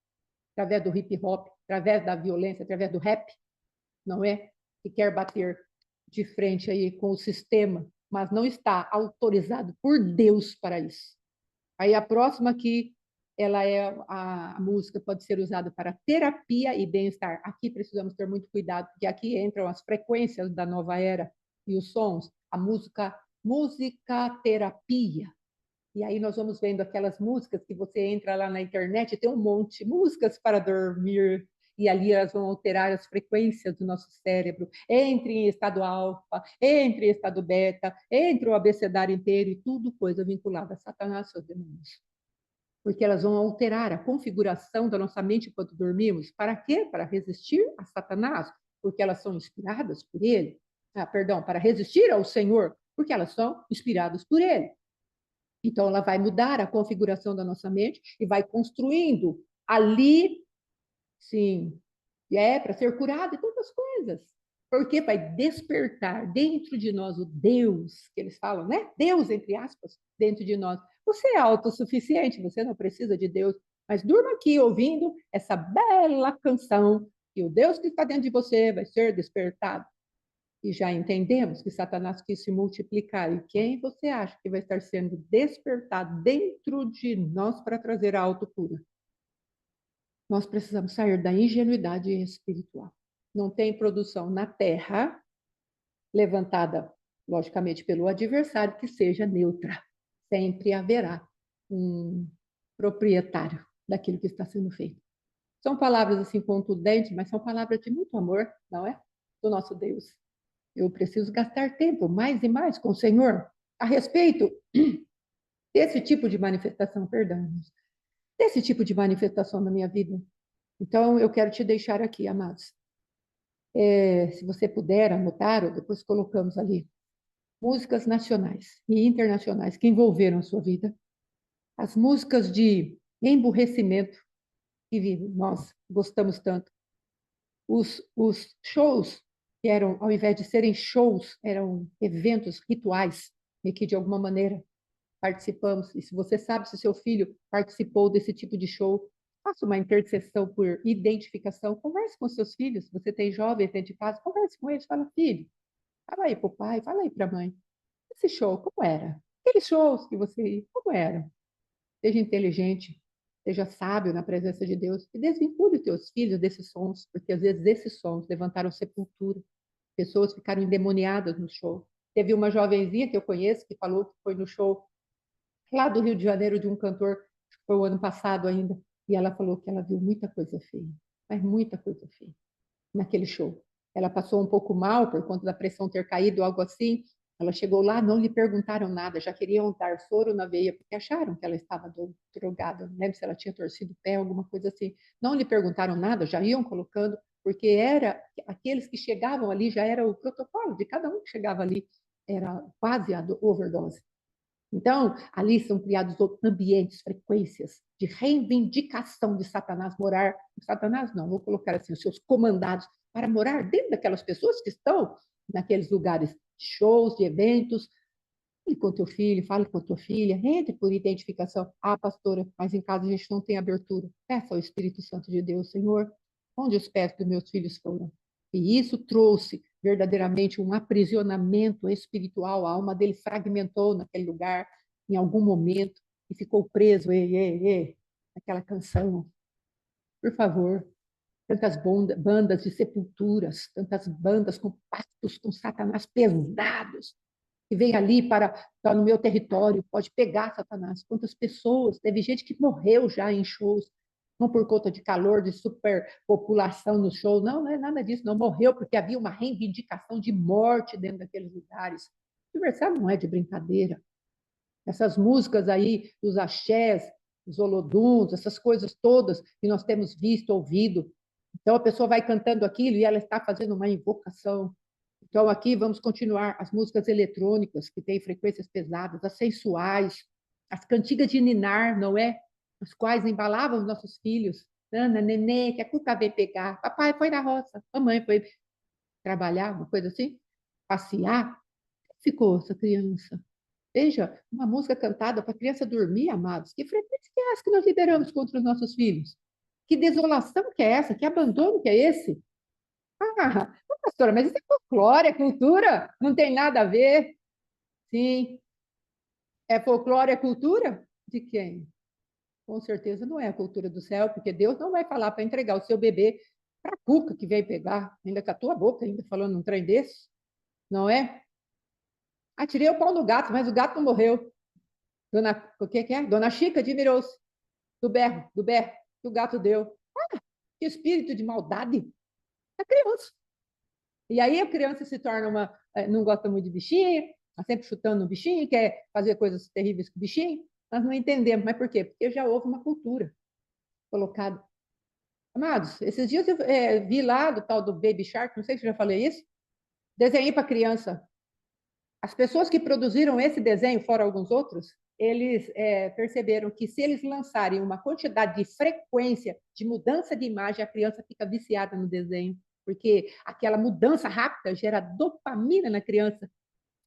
através do hip hop, através da violência, através do rap, não é? Que quer bater de frente aí com o sistema, mas não está autorizado por Deus para isso. Aí a próxima aqui, ela é a música pode ser usada para terapia e bem-estar. Aqui precisamos ter muito cuidado, porque aqui entram as frequências da nova era e os sons, a música terapia. E aí nós vamos vendo aquelas músicas que você entra lá na internet, tem um monte, músicas para dormir, e ali elas vão alterar as frequências do nosso cérebro, entre em estado alfa, entre em estado beta, entre o abecedário inteiro, e tudo coisa vinculada a Satanás e seus demônios. Porque elas vão alterar a configuração da nossa mente quando dormimos. Para quê? Para resistir a Satanás, porque elas são inspiradas por ele. Para resistir ao Senhor, porque elas são inspiradas por ele. Então, ela vai mudar a configuração da nossa mente e vai construindo ali, sim, para ser curado e tantas coisas. Porque vai despertar dentro de nós o Deus, que eles falam, né? Deus, entre aspas, dentro de nós. Você é autossuficiente, você não precisa de Deus, mas durma aqui ouvindo essa bela canção, que o Deus que está dentro de você vai ser despertado. E já entendemos que Satanás quis se multiplicar. E quem você acha que vai estar sendo despertado dentro de nós para trazer a autocura? Nós precisamos sair da ingenuidade espiritual. Não tem produção na terra levantada, logicamente, pelo adversário que seja neutra. Sempre haverá um proprietário daquilo que está sendo feito. São palavras assim contundentes, mas são palavras de muito amor, não é? Do nosso Deus. Eu preciso gastar tempo mais e mais com o Senhor a respeito desse tipo de manifestação, perdão, desse tipo de manifestação na minha vida. Então, eu quero te deixar aqui, amados. Se você puder anotar, ou depois colocamos ali, músicas nacionais e internacionais que envolveram a sua vida, as músicas de emburrecimento que nós gostamos tanto, os shows que eram, ao invés de serem shows, eram eventos rituais, e que de alguma maneira participamos. E se você sabe se seu filho participou desse tipo de show, faça uma intercessão por identificação, converse com seus filhos. Se você tem jovens dentro de casa, converse com eles, fala, filho, fala aí para o pai, fala aí para a mãe. Esse show, como era? Aqueles shows que você ia, como eram? Seja inteligente, seja sábio na presença de Deus e desvincule os teus filhos desses sons, porque às vezes esses sons levantaram sepultura. Pessoas ficaram endemoniadas no show. Teve uma jovenzinha que eu conheço que falou que foi no show lá do Rio de Janeiro de um cantor, foi o ano passado ainda, e ela falou que ela viu muita coisa feia, mas muita coisa feia naquele show. Ela passou um pouco mal por conta da pressão ter caído, algo assim. Ela chegou lá, não lhe perguntaram nada, já queriam dar soro na veia, porque acharam que ela estava drogada, não lembro se ela tinha torcido o pé, alguma coisa assim. Não lhe perguntaram nada, já iam colocando, porque era aqueles que chegavam ali, já era o protocolo de cada um que chegava ali, era quase a overdose. Então, ali são criados ambientes, frequências de reivindicação de Satanás morar. Satanás não, vou colocar assim, os seus comandados para morar dentro daquelas pessoas que estão naqueles lugares, shows, de eventos. Fale com teu filho, fale com tua filha, entre por identificação. Ah, pastora, mas em casa a gente não tem abertura. Peça ao Espírito Santo de Deus, Senhor, onde os pés dos meus filhos foram. E isso trouxe verdadeiramente um aprisionamento espiritual. A alma dele fragmentou naquele lugar, em algum momento, e ficou preso, naquela canção. Por favor, tantas bandas de sepulturas, tantas bandas com pactos com Satanás pesados, que vem ali para estar no meu território, pode pegar Satanás. Quantas pessoas, teve gente que morreu já em shows, não por conta de calor, de superpopulação no show, não, não é nada disso, não morreu porque havia uma reivindicação de morte dentro daqueles lugares. O aniversário não é de brincadeira. Essas músicas aí, os axés, os oloduns, essas coisas todas que nós temos visto, ouvido. Então a pessoa vai cantando aquilo e ela está fazendo uma invocação. Então aqui vamos continuar as músicas eletrônicas que têm frequências pesadas, as sensuais, as cantigas de ninar, não é? As quais embalavam os nossos filhos. Ana, nenê, que a cuca veio pegar. Papai foi na roça, mamãe foi trabalhar, uma coisa assim, passear. Ficou essa criança. Veja, uma música cantada para a criança dormir, amados. Que frequência que é essa que nós liberamos contra os nossos filhos? Que desolação que é essa? Que abandono que é esse? Ah, pastora, mas isso é folclore, é cultura, não tem nada a ver. Sim, é folclore, é cultura? De quem? Com certeza não é a cultura do céu, porque Deus não vai falar para entregar o seu bebê para a cuca que vem pegar, ainda com a tua boca, ainda falando um trem desse, não é? Atirei o pau no gato, mas o gato não morreu. Dona, o que é? Dona Chica admirou-se do berro que o gato deu. Ah, que espírito de maldade! É criança. E aí a criança se torna não gosta muito de bichinho, está sempre chutando no bichinho, quer fazer coisas terríveis com o bichinho. Nós não entendemos. Mas por quê? Porque já houve uma cultura colocada. Amados, esses dias eu vi lá do tal do Baby Shark, não sei se eu já falei isso, desenhei para criança. As pessoas que produziram esse desenho, fora alguns outros, eles perceberam que se eles lançarem uma quantidade de frequência de mudança de imagem, a criança fica viciada no desenho, porque aquela mudança rápida gera dopamina na criança.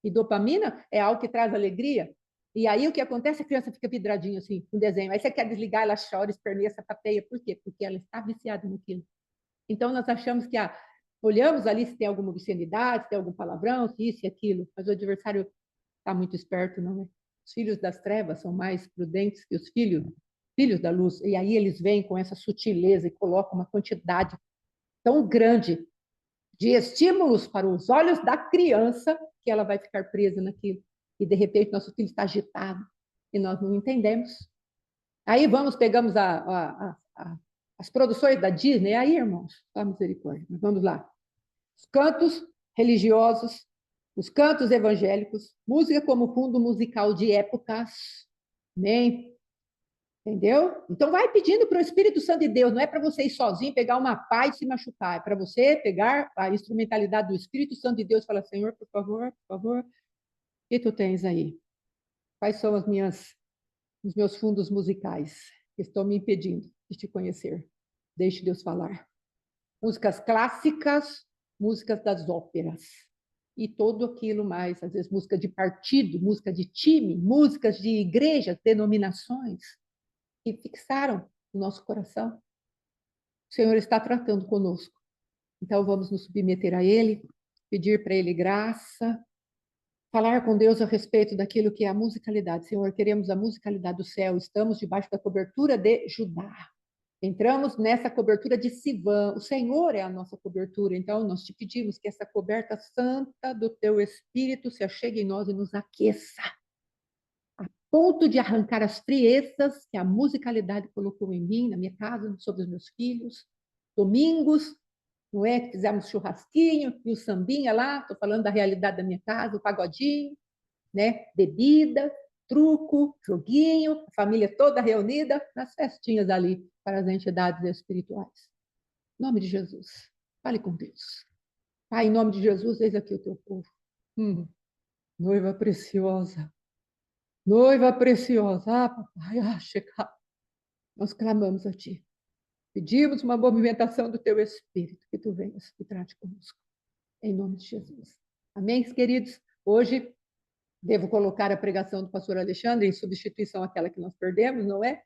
E dopamina é algo que traz alegria. E aí o que acontece? A criança fica vidradinha assim, no desenho. Aí você quer desligar, ela chora, esperneça, papeia. Por quê? Porque ela está viciada naquilo. Então nós achamos que olhamos ali se tem alguma obscenidade, se tem algum palavrão, se isso e aquilo, mas o adversário está muito esperto, não é? Os filhos das trevas são mais prudentes que os filhos da luz. E aí eles vêm com essa sutileza e colocam uma quantidade tão grande de estímulos para os olhos da criança que ela vai ficar presa naquilo. E de repente nosso filho está agitado e nós não entendemos. Aí pegamos as produções da Disney, aí, irmãos, só misericórdia, mas vamos lá. Os cantos religiosos, os cantos evangélicos, música como fundo musical de épocas, amém? Entendeu? Então vai pedindo para o Espírito Santo de Deus, não é para você ir sozinho, pegar uma pá e se machucar, é para você pegar a instrumentalidade do Espírito Santo de Deus e falar, Senhor, por favor, o que tu tens aí? Quais são os meus fundos musicais que estão me impedindo de te conhecer? Deixe Deus falar. Músicas clássicas, músicas das óperas e todo aquilo mais, às vezes música de partido, música de time, músicas de igrejas, denominações, que fixaram o nosso coração. O Senhor está tratando conosco. Então vamos nos submeter a Ele, pedir para Ele graça, falar com Deus a respeito daquilo que é a musicalidade. Senhor, queremos a musicalidade do céu, estamos debaixo da cobertura de Judá. Entramos nessa cobertura de Sivan. O Senhor é a nossa cobertura. Então, nós te pedimos que essa coberta santa do teu Espírito se achegue em nós e nos aqueça, a ponto de arrancar as friezas que a musicalidade colocou em mim, na minha casa, sobre os meus filhos. Domingos, não é? Que fizemos churrasquinho e o sambinha lá, estou falando da realidade da minha casa, o pagodinho, né? Bebida, truco, joguinho, a família toda reunida nas festinhas ali para as entidades espirituais. Em nome de Jesus, fale com Deus. Pai, em nome de Jesus, eis aqui o teu povo. Noiva preciosa, noiva preciosa. Ah, papai, chegar. Nós clamamos a ti. Pedimos uma movimentação do teu Espírito, que tu venhas e trate conosco. Em nome de Jesus. Amém, queridos? Hoje devo colocar a pregação do pastor Alexandre em substituição àquela que nós perdemos, não é?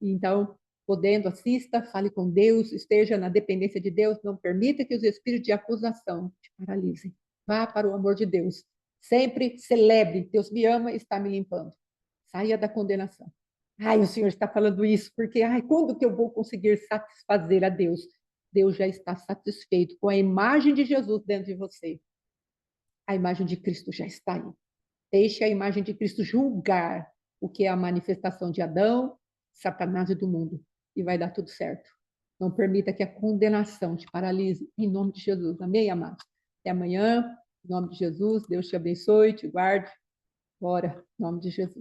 Então, Podendo, assista, fale com Deus, esteja na dependência de Deus, não permita que os espíritos de acusação te paralisem. Vá para o amor de Deus. Sempre celebre, Deus me ama e está me limpando. Saia da condenação. Ai, o Senhor está falando isso porque, ai, quando que eu vou conseguir satisfazer a Deus? Deus já está satisfeito com a imagem de Jesus dentro de você. A imagem de Cristo já está aí. Deixe a imagem de Cristo julgar o que é a manifestação de Adão, Satanás e do mundo. E vai dar tudo certo. Não permita que a condenação te paralise. Em nome de Jesus. Amém, amados? Até amanhã. Em nome de Jesus. Deus te abençoe, te guarde. Bora. Em nome de Jesus.